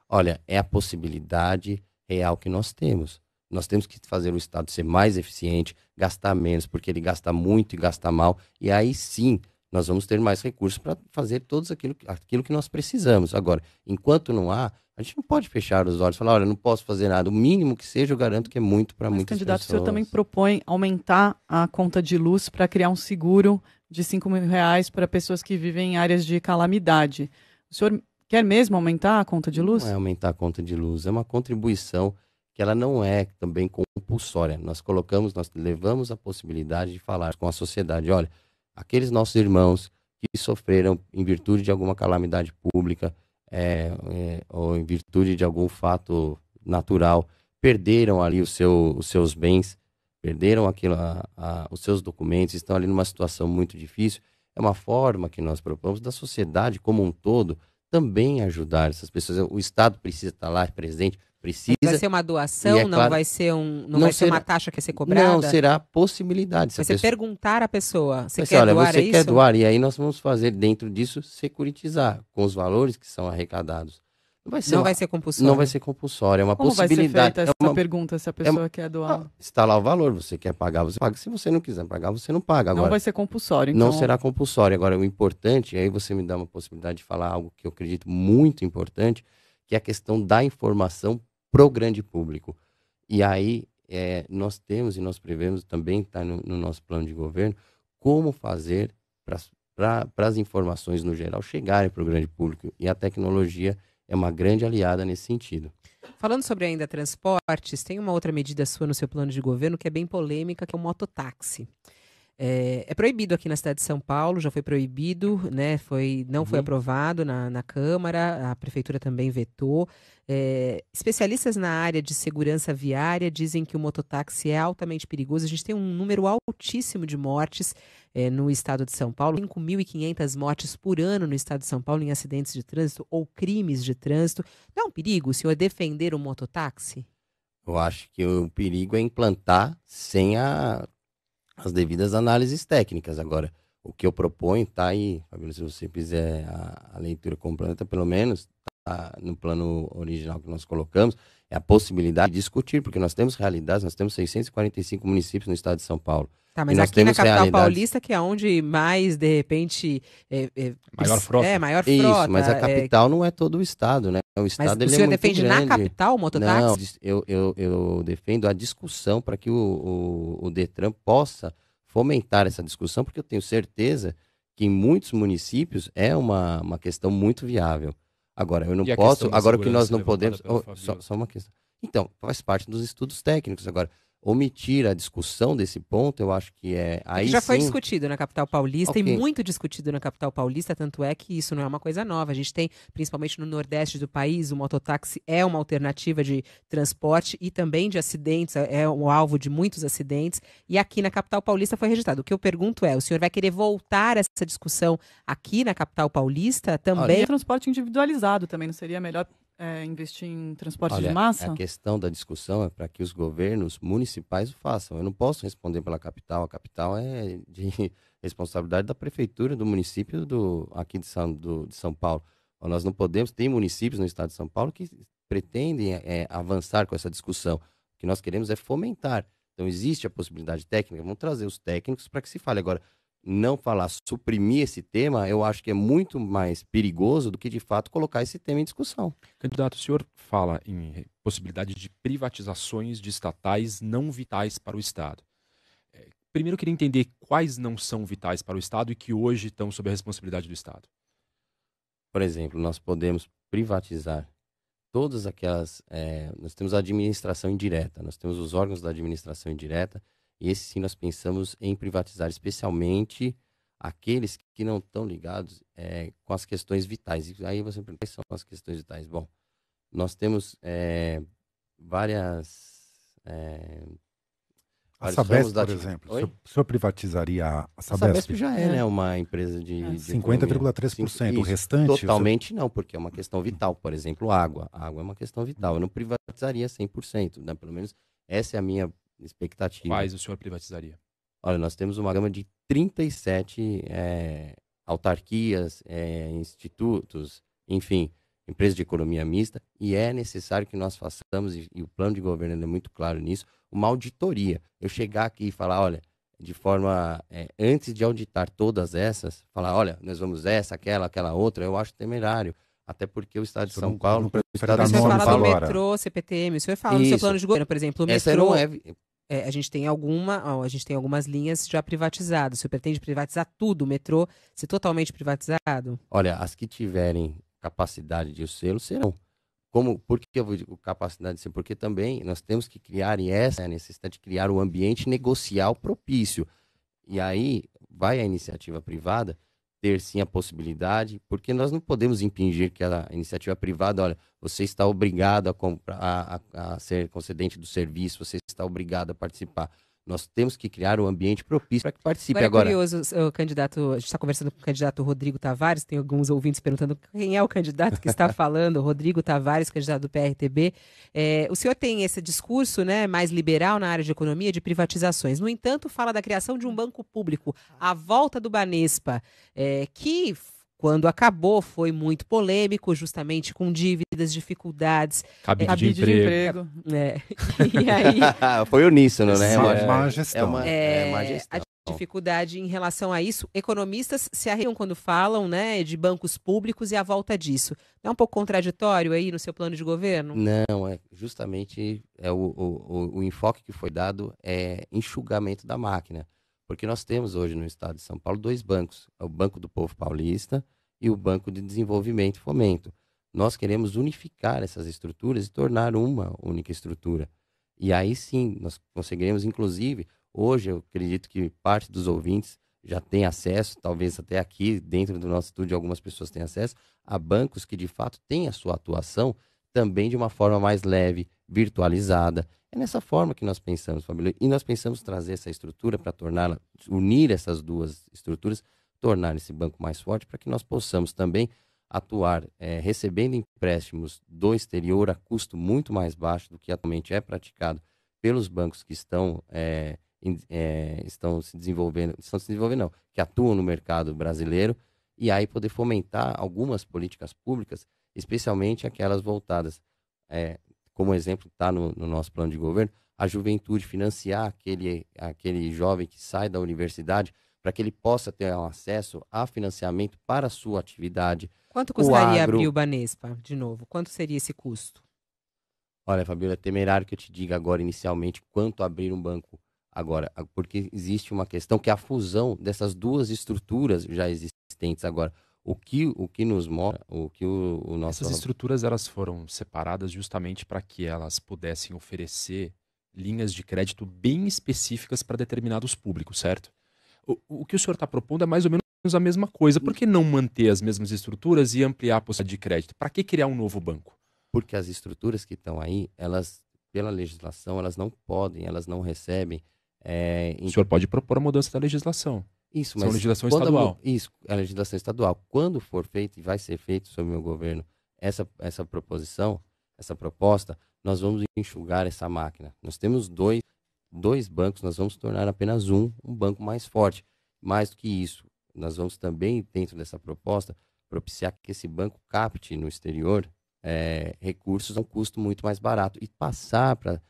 Olha, é a possibilidade real que nós temos. Nós temos que fazer o Estado ser mais eficiente, gastar menos, porque ele gasta muito e gasta mal, e aí sim nós vamos ter mais recursos para fazer tudo aquilo que nós precisamos. Agora, enquanto não há, a gente não pode fechar os olhos e falar, olha, não posso fazer nada. O mínimo que seja, eu garanto que é muito para muitas candidato, pessoas. O senhor também propõe aumentar a conta de luz para criar um seguro de R$5.000 para pessoas que vivem em áreas de calamidade. O senhor quer mesmo aumentar a conta de luz? Não é aumentar a conta de luz, é uma contribuição que ela não é também compulsória. Nós levamos a possibilidade de falar com a sociedade, olha, aqueles nossos irmãos que sofreram em virtude de alguma calamidade pública, ou em virtude de algum fato natural, perderam ali os seus bens, perderam os seus documentos, estão ali numa situação muito difícil. É uma forma que nós propomos da sociedade como um todo também ajudar essas pessoas. O Estado precisa estar lá presente, precisa. Vai ser uma doação, não vai ser uma taxa que vai ser cobrada? Não, será a possibilidade. Vai ser perguntar à pessoa, você quer doar? E aí nós vamos fazer dentro disso, securitizar com os valores que são arrecadados. Não vai ser compulsório. Não vai ser compulsório, é uma Como possibilidade. Vai ser feita essa pergunta se a pessoa quer doar? Está lá o valor, você quer pagar, você paga. Se você não quiser pagar, você não paga. Agora, não vai ser compulsório, então. Não será compulsório. Agora, o importante, e aí você me dá uma possibilidade de falar algo que eu acredito muito importante, que é a questão da informação para o grande público. E aí nós temos e nós prevemos também, está no nosso plano de governo, como fazer para as informações no geral chegarem para o grande público. E a tecnologia é uma grande aliada nesse sentido. Falando sobre ainda transportes, tem uma outra medida sua no seu plano de governo que é bem polêmica, que é o mototáxi. É proibido aqui na cidade de São Paulo, já foi proibido, né? Não foi aprovado na Câmara, a Prefeitura também vetou. Especialistas na área de segurança viária dizem que o mototáxi é altamente perigoso. A gente tem um número altíssimo de mortes no estado de São Paulo, 5.500 mortes por ano no estado de São Paulo em acidentes de trânsito ou crimes de trânsito. Não é um perigo o senhor defender o mototáxi? Eu acho que o perigo é implantar sem as devidas análises técnicas. Agora, o que eu proponho, tá aí, Fabíola, se você fizer a leitura completa, pelo menos, tá no plano original que nós colocamos, é a possibilidade de discutir, porque nós temos realidades, nós temos 645 municípios no estado de São Paulo. Tá, mas aqui na capital paulista, que é onde mais, de repente... maior frota. Maior frota. Isso, mas a capital não é todo o estado, né? O estado, mas ele o senhor é muito defende grande. na capital o mototáxi? Não, eu defendo a discussão para que o Detran possa fomentar essa discussão, porque eu tenho certeza que em muitos municípios é uma questão muito viável. Agora, eu não posso... Agora, o que nós não podemos... Só uma questão. Então, faz parte dos estudos técnicos. Agora, omitir a discussão desse ponto, eu acho que é... Aí já sim... foi discutido na capital paulista, Okay. e muito discutido na capital paulista, tanto é que isso não é uma coisa nova. A gente tem, principalmente no nordeste do país, o mototáxi é uma alternativa de transporte e também de acidentes, é um alvo de muitos acidentes, e aqui na capital paulista foi registrado. O que eu pergunto é, o senhor vai querer voltar essa discussão aqui na capital paulista também? E transporte individualizado também, não seria melhor investir em transporte de massa? A questão da discussão é para que os governos municipais o façam. Eu não posso responder pela capital. A capital é de responsabilidade da prefeitura, do município aqui de São Paulo. Nós não podemos... Tem municípios no estado de São Paulo que pretendem avançar com essa discussão. O que nós queremos é fomentar. Então, existe a possibilidade técnica. Vamos trazer os técnicos para que se fale. Agora, não falar, suprimir esse tema, eu acho que é muito mais perigoso do que, de fato, colocar esse tema em discussão. Candidato, o senhor fala em possibilidade de privatizações de estatais não vitais para o Estado. Primeiro, eu queria entender quais não são vitais para o Estado e que hoje estão sob a responsabilidade do Estado. Por exemplo, nós podemos privatizar todas aquelas... nós temos a administração indireta, nós temos os órgãos da administração indireta, e esse sim nós pensamos em privatizar, especialmente aqueles que não estão ligados com as questões vitais. E aí você pergunta, quais são as questões vitais? Bom, nós temos várias... A Sabesp, por exemplo, o senhor privatizaria a Sabesp? A Sabesp já né, uma empresa de 50,3%. O restante... Totalmente não, porque é uma questão vital. Por exemplo, água. A água é uma questão vital. Eu não privatizaria 100%, né? Pelo menos essa é a minha expectativa. Quais o senhor privatizaria? Olha, nós temos uma gama de 37 autarquias, institutos, enfim, empresas de economia mista, e é necessário que nós façamos, e o plano de governo é muito claro nisso, uma auditoria. Eu chegar aqui e falar, olha, de forma, antes de auditar todas essas, falar, olha, nós vamos aquela outra, eu acho temerário. Até porque o estado de São Paulo... O senhor fala do metrô, CPTM, o senhor fala no seu plano de governo, por exemplo, o metrô... a gente tem algumas linhas já privatizadas. O senhor pretende privatizar tudo, o metrô ser totalmente privatizado? Olha, as que tiverem capacidade de selo serão. Por que eu vou dizer capacidade de ser? Porque também nós temos que criar, e essa é a necessidade de criar um ambiente negocial propício. E aí vai a iniciativa privada ter sim a possibilidade, porque nós não podemos impingir que a iniciativa privada, olha, você está obrigado a comprar, a ser concedente do serviço, você está obrigado a participar. Nós temos que criar um ambiente propício para que participe. Agora é curioso, o candidato, a gente está conversando com o candidato Rodrigo Tavares, tem alguns ouvintes perguntando quem é o candidato que está falando, Rodrigo Tavares, candidato do PRTB. O senhor tem esse discurso, né, mais liberal na área de economia, de privatizações. No entanto, fala da criação de um banco público, a volta do Banespa, que... Quando acabou, foi muito polêmico, justamente com dívidas, dificuldades. Cabide de emprego. E aí... Foi uníssono, né? Má gestão. Má gestão. A dificuldade em relação a isso, economistas se arreiam quando falam, né, de bancos públicos e a volta disso. Não é um pouco contraditório aí no seu plano de governo? Não, justamente o enfoque que foi dado é enxugamento da máquina. Porque nós temos hoje no estado de São Paulo 2 bancos, o Banco do Povo Paulista e o Banco de Desenvolvimento e Fomento. Nós queremos unificar essas estruturas e tornar uma única estrutura. E aí sim, nós conseguiremos, inclusive, Hoje, eu acredito que parte dos ouvintes já tem acesso, talvez até aqui, dentro do nosso estúdio, algumas pessoas têm acesso a bancos que, de fato, têm a sua atuação também de uma forma mais leve, virtualizada. É nessa forma que nós pensamos, Fabíola. E nós pensamos trazer essa estrutura para torná-la, unir essas duas estruturas, tornar esse banco mais forte, para que nós possamos também atuar recebendo empréstimos do exterior a custo muito mais baixo do que atualmente é praticado pelos bancos que estão se desenvolvendo, não, que atuam no mercado brasileiro, e aí poder fomentar algumas políticas públicas, especialmente aquelas voltadas, como exemplo está no nosso plano de governo, a juventude, financiar aquele jovem que sai da universidade para que ele possa ter um acesso a financiamento para a sua atividade. Quanto custaria abrir o Banespa, de novo? Quanto seria esse custo? Olha, Fabíola, é temerário que eu te diga agora, inicialmente, quanto abrir um banco agora, porque existe uma questão que é a fusão dessas duas estruturas já existentes agora. O que nos mostra, o nosso... Essas estruturas, elas foram separadas justamente para que elas pudessem oferecer linhas de crédito bem específicas para determinados públicos, certo? O que o senhor está propondo é mais ou menos a mesma coisa. Por que não manter as mesmas estruturas e ampliar a possibilidade de crédito? Para que criar um novo banco? Porque as estruturas que estão aí, elas, pela legislação, elas não podem, elas não recebem... O senhor pode propor a mudança da legislação. Isso, mas legislação estadual. Isso, é a legislação estadual. Quando for feito, e vai ser feito sob o meu governo, essa proposição, essa proposta, nós vamos enxugar essa máquina. Nós temos dois bancos, nós vamos tornar apenas um banco mais forte. Mais do que isso, nós vamos também, dentro dessa proposta, propiciar que esse banco capte no exterior recursos a um custo muito mais barato e passar para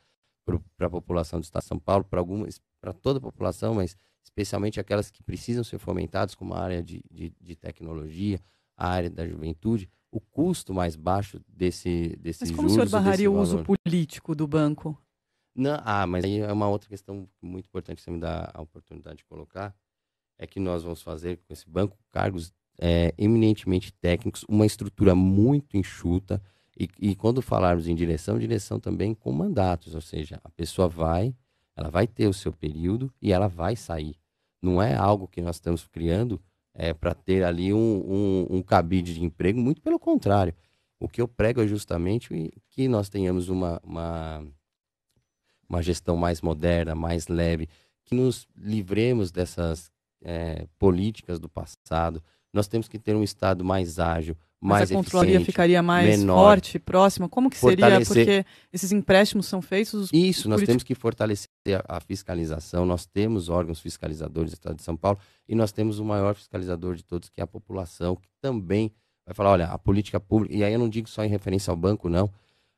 a população do Estado de São Paulo, para toda a população, mas especialmente aquelas que precisam ser fomentadas, como a área de tecnologia, a área da juventude, o custo mais baixo desse Mas como o senhor barraria o uso político do banco? Não, mas aí é uma outra questão muito importante que você me dá a oportunidade de colocar, é que nós vamos fazer com esse banco cargos eminentemente técnicos, uma estrutura muito enxuta, e quando falarmos em direção também com mandatos, ou seja, a pessoa ela vai ter o seu período e ela vai sair. Não é algo que nós estamos criando para ter ali um cabide de emprego, muito pelo contrário. O que eu prego é justamente que nós tenhamos uma gestão mais moderna, mais leve, que nos livremos dessas políticas do passado. Nós temos que ter um Estado mais ágil, mais eficiente, mas a controladoria ficaria mais menor, forte, próxima? Como que seria? Porque esses empréstimos são feitos... Isso, nós temos que fortalecer a fiscalização. Nós temos órgãos fiscalizadores do Estado de São Paulo e nós temos o maior fiscalizador de todos, que é a população, que também vai falar, olha, a política pública... E aí eu não digo só em referência ao banco, não,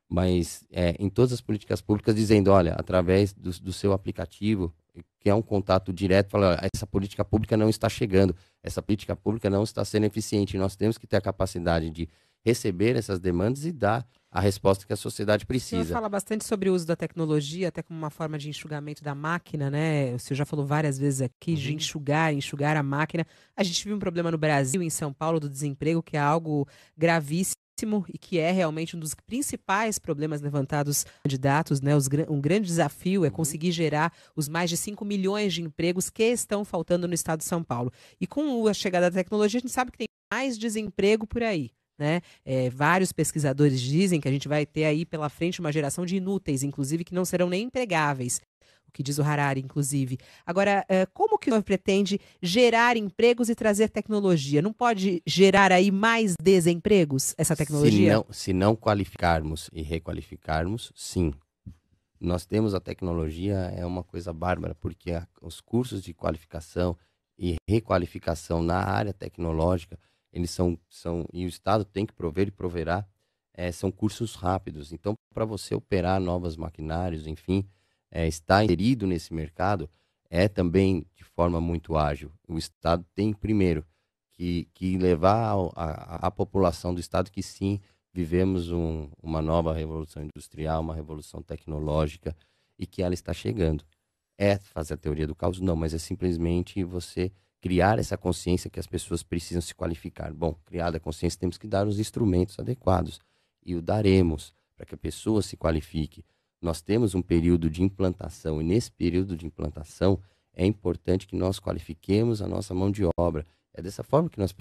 mas em todas as políticas públicas, dizendo, olha, através do seu aplicativo, que é um contato direto, fala, olha, essa política pública não está chegando, essa política pública não está sendo eficiente, nós temos que ter a capacidade de receber essas demandas e dar a resposta que a sociedade precisa. O senhor fala bastante sobre o uso da tecnologia, até como uma forma de enxugamento da máquina, né? O senhor já falou várias vezes aqui de enxugar a máquina. A gente vive um problema no Brasil, em São Paulo, do desemprego, que é algo gravíssimo e que é realmente um dos principais problemas levantados por candidatos, né? Um grande desafio é conseguir gerar os mais de 5 milhões de empregos que estão faltando no estado de São Paulo. E com a chegada da tecnologia, a gente sabe que tem mais desemprego por aí, né? Vários pesquisadores dizem que a gente vai ter aí pela frente uma geração de inúteis, inclusive que não serão nem empregáveis. Que diz o Harari, inclusive. Agora, como que o senhor pretende gerar empregos e trazer tecnologia? Não pode gerar aí mais desempregos, essa tecnologia? Se não qualificarmos e requalificarmos, sim. Nós temos a tecnologia, é uma coisa bárbara, porque os cursos de qualificação e requalificação na área tecnológica, eles são e o Estado tem que prover e proverá, são cursos rápidos. Então, para você operar novos maquinários, enfim... estar inserido nesse mercado também de forma muito ágil. O Estado tem, primeiro, que levar a população do Estado que sim, vivemos uma nova revolução industrial, uma revolução tecnológica e que ela está chegando. Fazer a teoria do caos? Não, mas é simplesmente você criar essa consciência que as pessoas precisam se qualificar. Bom, criada a consciência, temos que dar os instrumentos adequados e o daremos para que a pessoa se qualifique. nós temos um período de implantação, e nesse período de implantação é importante que nós qualifiquemos a nossa mão de obra. É dessa forma que nós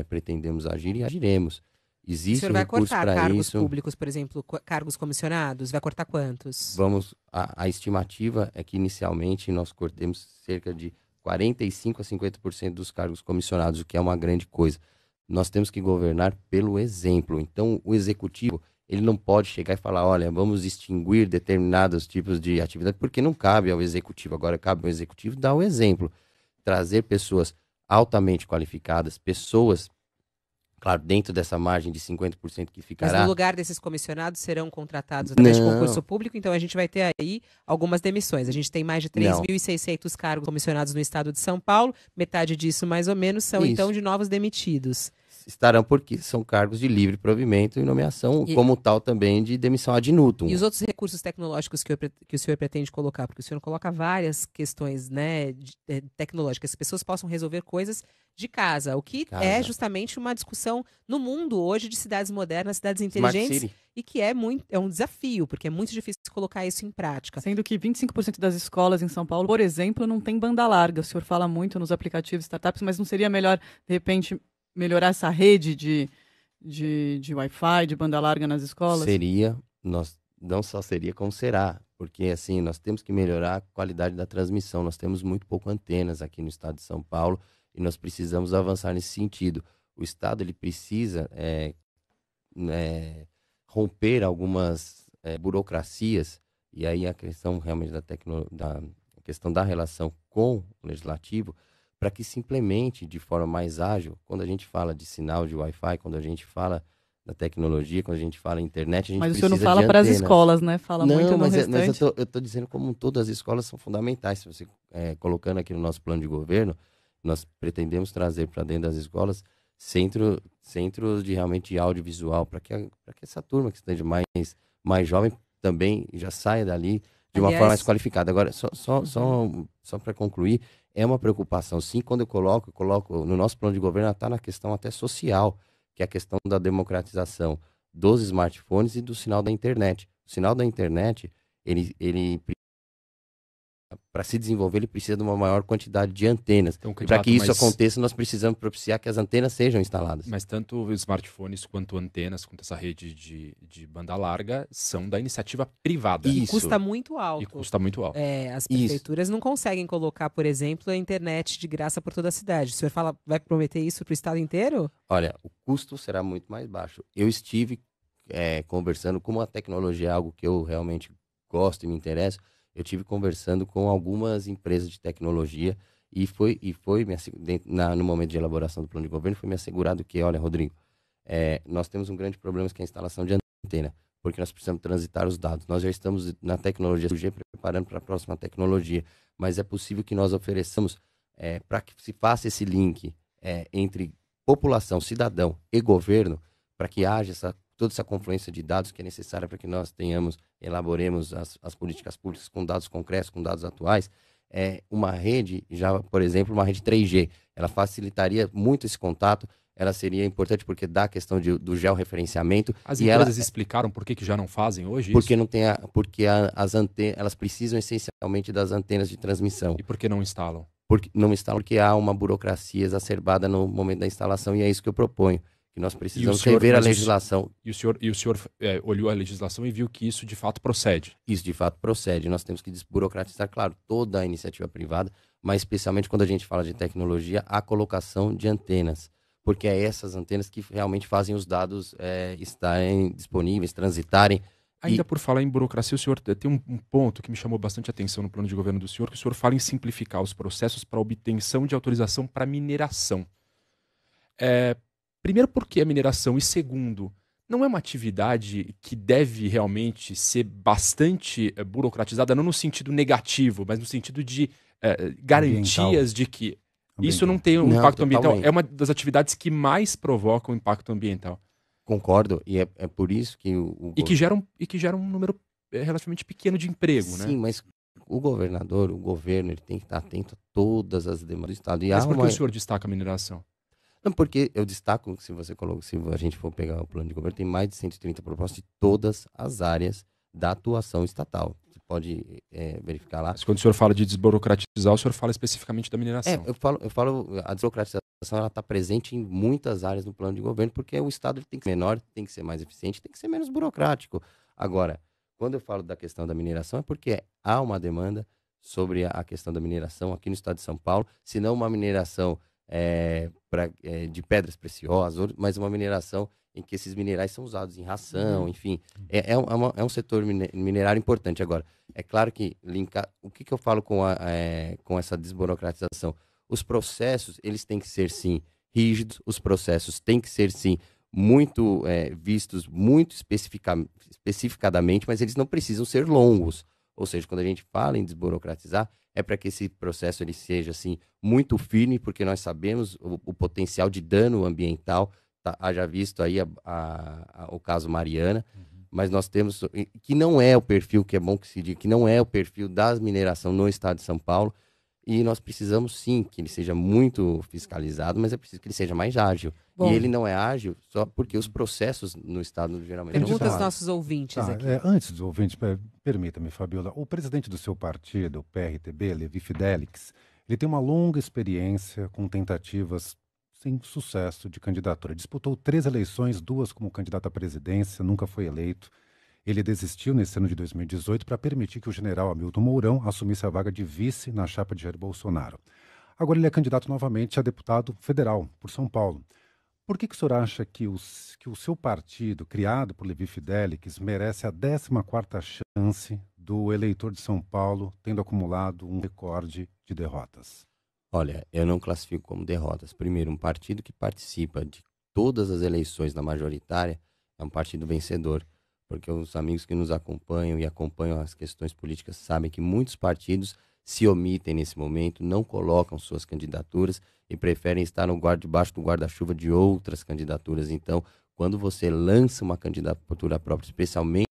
pretendemos agir e agiremos. Existe o senhor vai cortar cargos isso. públicos, por exemplo, cargos comissionados? Vai cortar quantos? A estimativa é que inicialmente nós cortemos cerca de 45% a 50% dos cargos comissionados, o que é uma grande coisa. Nós temos que governar pelo exemplo. Então, o executivo, ele não pode chegar e falar, olha, vamos extinguir determinados tipos de atividade, porque não cabe ao executivo. Agora, cabe ao executivo dar o exemplo. Trazer pessoas altamente qualificadas, pessoas, claro, dentro dessa margem de 50% que ficará... Mas no lugar desses comissionados serão contratados através de concurso público, então a gente vai ter aí algumas demissões. A gente tem mais de 3.600 cargos comissionados no estado de São Paulo, metade disso mais ou menos são então de novos demitidos. Estarão porque são cargos de livre provimento e nomeação, como tal também de demissão ad nutum. E os outros recursos tecnológicos que o senhor pretende colocar? Porque o senhor coloca várias questões, né, tecnológicas, que as pessoas possam resolver coisas de casa, o que é justamente uma discussão no mundo hoje de cidades modernas, cidades inteligentes, e que é um desafio, porque é muito difícil colocar isso em prática. Sendo que 25% das escolas em São Paulo, por exemplo, não tem banda larga. O senhor fala muito nos aplicativos startups, mas não seria melhor, de repente, melhorar essa rede de Wi-Fi, de banda larga nas escolas? Seria, não só seria como será, porque assim, nós temos que melhorar a qualidade da transmissão. Nós temos muito pouco antenas aqui no estado de São Paulo e nós precisamos avançar nesse sentido. O estado ele precisa romper algumas burocracias, e aí a questão realmente a questão da relação com o legislativo, para que se implemente de forma mais ágil. Quando a gente fala de sinal de Wi-Fi, quando a gente fala da tecnologia, quando a gente fala internet, a gente precisa de antenas. Mas o senhor não fala para as escolas, né? Fala muito no restante. Mas eu estou dizendo como todas as escolas são fundamentais. Se você colocando aqui no nosso plano de governo, nós pretendemos trazer para dentro das escolas centros de realmente audiovisual, para que essa turma que esteja mais jovem também já saia dali de uma forma mais qualificada. Agora, só para concluir, é uma preocupação, sim, quando eu coloco no nosso plano de governo, está na questão até social, que é a questão da democratização dos smartphones e do sinal da internet. O sinal da internet, ele para se desenvolver, ele precisa de uma maior quantidade de antenas. Então, para que isso aconteça, nós precisamos propiciar que as antenas sejam instaladas. Mas tanto smartphones quanto antenas, quanto essa rede de banda larga, são da iniciativa privada. E custa muito alto. As prefeituras não conseguem colocar, por exemplo, a internet de graça por toda a cidade. O senhor vai prometer isso para o estado inteiro? Olha, o custo será muito mais baixo. Eu estive conversando, como a tecnologia é algo que eu realmente gosto e me interessa, eu tive conversando com algumas empresas de tecnologia e no momento de elaboração do plano de governo, foi me assegurado que, olha, Rodrigo, nós temos um grande problema que é a instalação de antena, porque nós precisamos transitar os dados. Nós já estamos na tecnologia 5G preparando para a próxima tecnologia, mas é possível que nós ofereçamos para que se faça esse link entre população, cidadão e governo, para que haja toda essa confluência de dados que é necessária para que nós elaboremos as políticas públicas com dados concretos, com dados atuais. Uma rede, por exemplo, uma rede 3G, ela facilitaria muito esse contato, ela seria importante porque dá a questão do georreferenciamento. As empresas explicaram por que já não fazem hoje porque isso? Porque as antenas, elas precisam essencialmente das antenas de transmissão. E por que não instalam? Porque há uma burocracia exacerbada no momento da instalação, e é isso que eu proponho. Que nós precisamos rever a legislação. E o senhor olhou a legislação e viu que isso de fato procede? Isso de fato procede. Nós temos que desburocratizar, claro, toda a iniciativa privada, mas especialmente quando a gente fala de tecnologia, a colocação de antenas. Porque é essas antenas que realmente fazem os dados estarem disponíveis, transitarem. Ainda por falar em burocracia, o senhor tem um ponto que me chamou bastante atenção no plano de governo do senhor, que o senhor fala em simplificar os processos para obtenção de autorização para mineração. Primeiro, porque a mineração, e segundo, não é uma atividade que deve realmente ser bastante burocratizada, não no sentido negativo, mas no sentido de garantias de que isso não tem um impacto ambiental. É uma das atividades que mais provocam impacto ambiental. Concordo, e é por isso que E que gera um número relativamente pequeno de emprego, né? Sim, mas o governo, ele tem que estar atento a todas as demandas do Estado. Mas por que o senhor destaca a mineração? Não, porque eu destaco, se a gente for pegar o plano de governo, tem mais de 130 propostas de todas as áreas da atuação estatal. Você pode verificar lá. Mas quando o senhor fala de desburocratizar, o senhor fala especificamente da mineração. Eu falo a desburocratização está presente em muitas áreas do plano de governo, porque o Estado tem que ser menor, tem que ser mais eficiente, tem que ser menos burocrático. Agora, quando eu falo da questão da mineração, é porque há uma demanda sobre a questão da mineração aqui no estado de São Paulo, se não uma mineração de pedras preciosas, mas uma mineração em que esses minerais são usados em ração, enfim. É um setor minerário importante. Agora, é claro que o que eu falo com essa desburocratização? Os processos, eles têm que ser, sim, rígidos, os processos têm que ser, sim, muito vistos muito especificadamente, mas eles não precisam ser longos. Ou seja, quando a gente fala em desburocratizar, é para que esse processo ele seja assim, muito firme, porque nós sabemos o potencial de dano ambiental. Haja visto aí o caso Mariana, mas nós temos que não é o perfil, que é bom que se diga, que não é o perfil da mineração no estado de São Paulo, e nós precisamos sim que ele seja muito fiscalizado, mas é preciso que ele seja mais ágil. Bom, e ele não é ágil só porque os processos no estado geralmente não são ágeis. Pergunta aos nossos ouvintes aqui. Antes dos ouvintes, permita-me, Fabiola, o presidente do seu partido, o PRTB, Levi Fidelix, ele tem uma longa experiência com tentativas sem sucesso de candidatura. Disputou 3 eleições, 2 como candidato à presidência, nunca foi eleito. Ele desistiu nesse ano de 2018 para permitir que o general Hamilton Mourão assumisse a vaga de vice na chapa de Jair Bolsonaro. Agora ele é candidato novamente a deputado federal por São Paulo. Por que o senhor acha que o seu partido, criado por Levi Fidelix, merece a 14ª chance do eleitor de São Paulo, tendo acumulado um recorde de derrotas? Olha, eu não classifico como derrotas. Primeiro, um partido que participa de todas as eleições na majoritária é um partido vencedor, porque os amigos que nos acompanham e acompanham as questões políticas sabem que muitos partidos se omitem nesse momento, não colocam suas candidaturas e preferem estar debaixo do guarda-chuva de outras candidaturas. Então, quando você lança uma candidatura própria, especialmente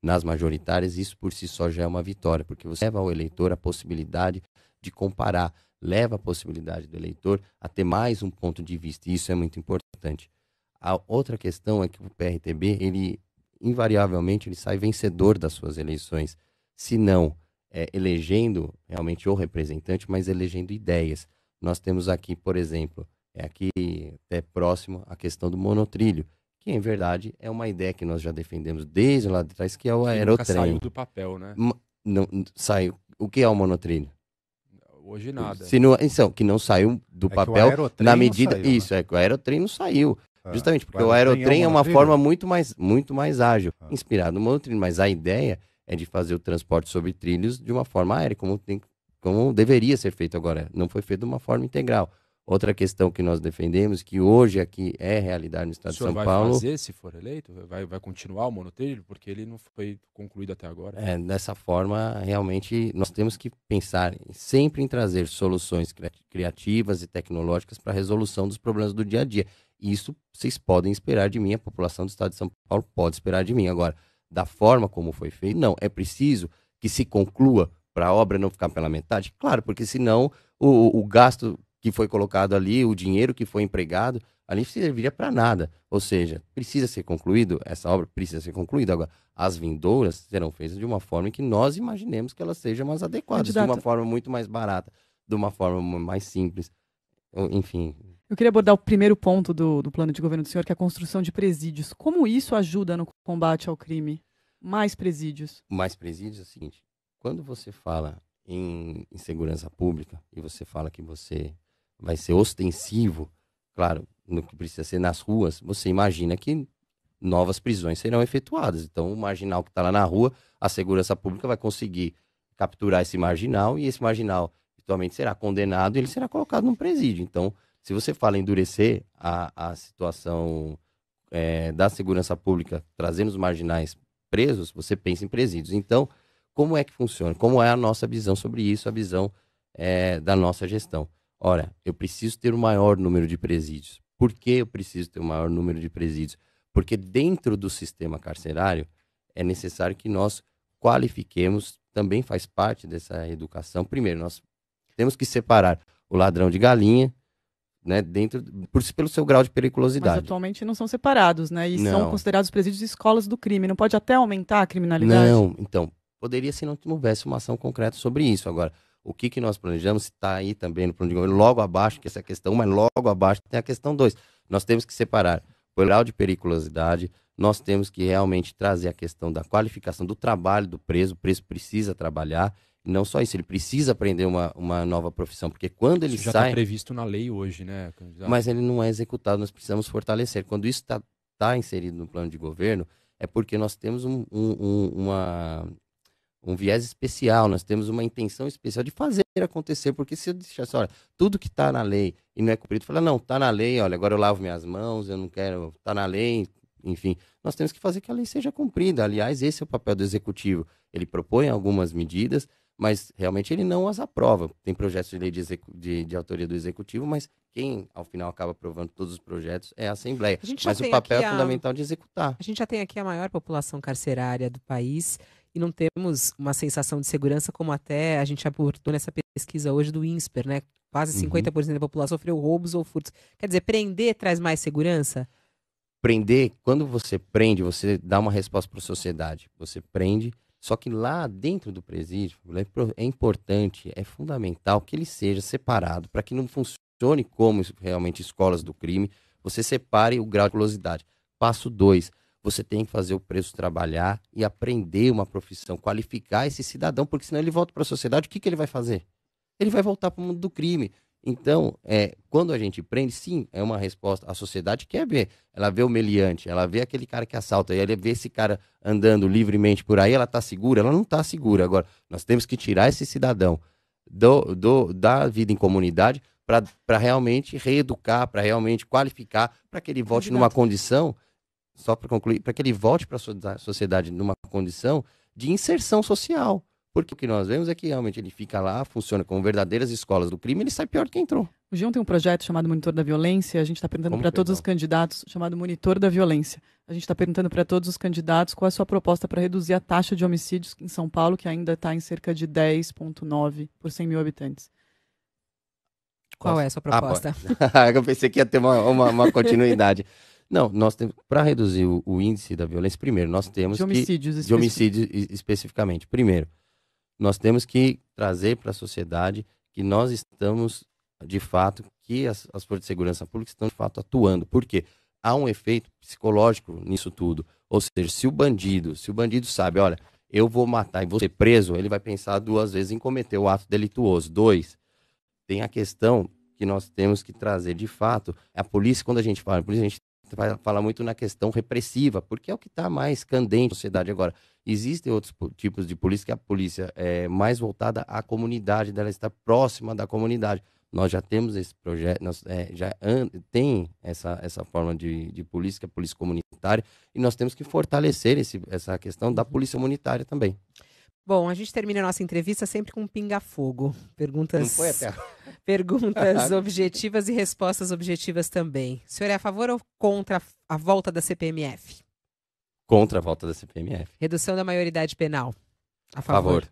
nas majoritárias, isso por si só já é uma vitória, porque você leva ao eleitor a possibilidade de comparar, leva a possibilidade do eleitor a ter mais um ponto de vista, e isso é muito importante. A outra questão é que o PRTB, ele invariavelmente ele sai vencedor das suas eleições, se não elegendo realmente o representante, mas elegendo ideias. Nós temos aqui, por exemplo, aqui até próximo a questão do monotrilho, que em verdade é uma ideia que nós já defendemos desde lá de trás, que é o aerotrem. Nunca saiu do papel, né? Não saiu. O que é o monotrilho? Hoje nada. Então, que não saiu do papel na medida... Saiu, isso, né? O aerotrem não saiu. Justamente porque o aerotrem é uma forma muito mais ágil, inspirado no monotrilho, mas a ideia é de fazer o transporte sobre trilhos de uma forma aérea, como deveria ser feito agora. Não foi feito de uma forma integral. Outra questão que nós defendemos, que hoje aqui é realidade no estado de São Paulo... O senhor vai fazer, se for eleito? Vai continuar o monotrilho? Porque ele não foi concluído até agora. Dessa forma, realmente, nós temos que pensar sempre em trazer soluções criativas e tecnológicas para a resolução dos problemas do dia a dia. Isso vocês podem esperar de mim, a população do estado de São Paulo pode esperar de mim. Agora, da forma como foi feito, não. É preciso que se conclua para a obra não ficar pela metade? Claro, porque senão o gasto que foi colocado ali, o dinheiro que foi empregado, ali serviria para nada. Ou seja, precisa ser concluído, essa obra precisa ser concluída. Agora, as vindouras serão feitas de uma forma que nós imaginemos que elas sejam mais adequadas, de uma forma muito mais barata, de uma forma mais simples, enfim... Eu queria abordar o primeiro ponto do plano de governo do senhor, que é a construção de presídios. Como isso ajuda no combate ao crime? Mais presídios. Mais presídios é o seguinte, quando você fala em segurança pública e você fala que você vai ser ostensivo, claro, no que precisa ser nas ruas, você imagina que novas prisões serão efetuadas. Então, o marginal que está lá na rua, a segurança pública vai conseguir capturar esse marginal e esse marginal, eventualmente, será condenado e ele será colocado num presídio. Então, se você fala em endurecer a situação da segurança pública, trazendo os marginais presos, você pensa em presídios. Então, como é que funciona? Como é a nossa visão sobre isso, a visão da nossa gestão? Ora, eu preciso ter o maior número de presídios. Por que eu preciso ter o maior número de presídios? Porque dentro do sistema carcerário é necessário que nós qualifiquemos, também faz parte dessa educação. Primeiro, nós temos que separar o ladrão de galinha né, pelo seu grau de periculosidade. Mas atualmente não são separados, né? E são considerados presídios escolas do crime. Não pode até aumentar a criminalidade? Não, então, poderia se não houvesse uma ação concreta sobre isso. Agora, o que nós planejamos, está aí também no plano de governo, logo abaixo, que essa é a questão 1, mas logo abaixo tem a questão 2. Nós temos que separar pelo grau de periculosidade, nós temos que realmente trazer a questão da qualificação do trabalho do preso. O preso precisa trabalhar. E não só isso, ele precisa aprender uma nova profissão, porque quando ele já sai... está previsto na lei hoje, né, candidato? Mas ele não é executado, nós precisamos fortalecer. Quando isso está inserido no plano de governo, é porque nós temos um viés especial, nós temos uma intenção especial de fazer acontecer, porque se eu deixasse, olha, tudo que está na lei e não é cumprido, falar, não, está na lei, olha, agora eu lavo minhas mãos, eu não quero, está na lei, enfim, nós temos que fazer que a lei seja cumprida. Aliás, esse é o papel do executivo. Ele propõe algumas medidas, mas realmente ele não as aprova. Tem projetos de lei de autoria do executivo, mas quem, ao final, acaba aprovando todos os projetos é a Assembleia. Mas o papel é fundamental de executar. A gente já tem aqui a maior população carcerária do país e não temos uma sensação de segurança como até a gente abordou nessa pesquisa hoje do INSPER, né? Quase 50% da população sofreu roubos ou furtos. Quer dizer, prender traz mais segurança? Prender, quando você prende, você dá uma resposta para a sociedade. Você prende... Só que lá dentro do presídio é importante, é fundamental que ele seja separado para que não funcione como realmente escolas do crime. Você separe o grau de periculosidade. Passo 2, você tem que fazer o preso trabalhar e aprender uma profissão, qualificar esse cidadão, porque senão ele volta para a sociedade, o que ele vai fazer? Ele vai voltar para o mundo do crime. Então, quando a gente prende, sim, é uma resposta. A sociedade quer ver. Ela vê o meliante, ela vê aquele cara que assalta, e ela vê esse cara andando livremente por aí, ela está segura? Ela não está segura. Agora, nós temos que tirar esse cidadão da vida em comunidade para realmente reeducar, para realmente qualificar, para que ele volte numa condição, só para concluir, para que ele volte para a sociedade numa condição de inserção social. Porque o que nós vemos é que realmente ele fica lá, funciona como verdadeiras escolas do crime, ele sai pior do que entrou. O João tem um projeto chamado Monitor da Violência, a gente está perguntando para todos os candidatos, chamado Monitor da Violência. A gente está perguntando para todos os candidatos qual é a sua proposta para reduzir a taxa de homicídios em São Paulo, que ainda está em cerca de 10,9 por 100 mil habitantes. Qual é a sua proposta? Eu pensei que ia ter uma continuidade. Não, nós temos, para reduzir o índice da violência, primeiro, nós temos de homicídios especificamente. Primeiro, nós temos que trazer para a sociedade que nós estamos, de fato, que as forças de segurança pública estão, de fato, atuando. Por quê? Há um efeito psicológico nisso tudo. Ou seja, se o bandido sabe, olha, eu vou matar e vou ser preso, ele vai pensar 2 vezes em cometer o ato delituoso. 2, tem a questão que nós temos que trazer, de fato, a polícia, quando a gente fala, a gente vai falar muito na questão repressiva, porque é o que está mais candente na sociedade agora. Existem outros tipos de polícia, que a polícia é mais voltada à comunidade, dela está próxima da comunidade. Nós já temos esse projeto, tem essa forma de polícia, que é a polícia comunitária, e nós temos que fortalecer essa questão da polícia comunitária também. Bom, a gente termina a nossa entrevista sempre com um pinga-fogo. Perguntas, não foi até... perguntas objetivas e respostas objetivas também. O senhor é a favor ou contra a volta da CPMF? Contra a volta da CPMF. Redução da maioridade penal? A favor.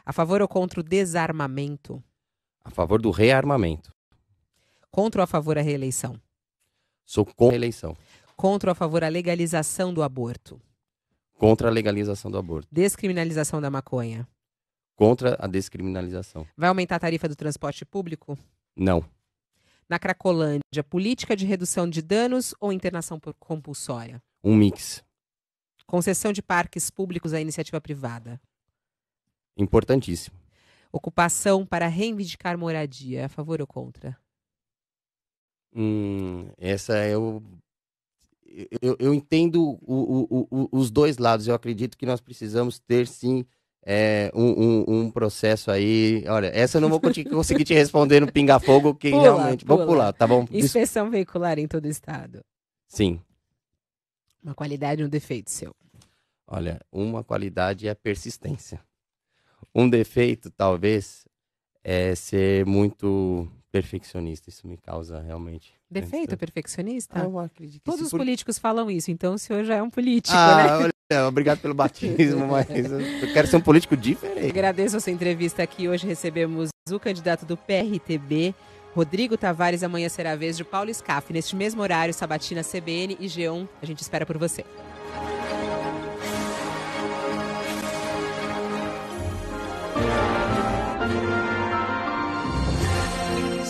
A favor ou contra o desarmamento? A favor do rearmamento. Contra ou a favor a reeleição? Sou contra a reeleição. Contra ou a favor a legalização do aborto? Contra a legalização do aborto. Descriminalização da maconha? Contra a descriminalização. Vai aumentar a tarifa do transporte público? Não. Na Cracolândia, política de redução de danos ou internação por compulsória? Um mix. Concessão de parques públicos à iniciativa privada? Importantíssimo. Ocupação para reivindicar moradia, a favor ou contra? Essa eu entendo os dois lados. Eu acredito que nós precisamos ter, sim, um processo aí. Olha, essa eu não vou conseguir te responder no pinga-fogo, que realmente... Vamos pular, tá bom? Inspeção veicular em todo o estado. Sim. Uma qualidade e um defeito seu? Olha, uma qualidade é a persistência. Um defeito, talvez, é ser muito perfeccionista. Isso me causa realmente... Defeito, perfeccionista? Eu acredito que todos os políticos falam isso, então o senhor já é um político, né? Olha, obrigado pelo batismo, mas eu quero ser um político diferente. Agradeço a sua entrevista aqui. Hoje recebemos o candidato do PRTB, Rodrigo Tavares. Amanhã será a vez de Paulo Scaff. Neste mesmo horário, Sabatina, CBN e G1. A gente espera por você.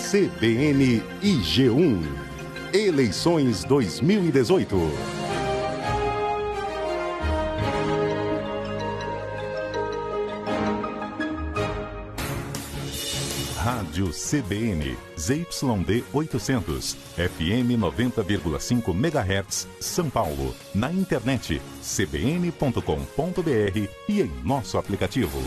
CBN e G1. Eleições 2018. Rádio CBN, ZYD 800, FM 90,5 MHz, São Paulo. Na internet, cbn.com.br e em nosso aplicativo.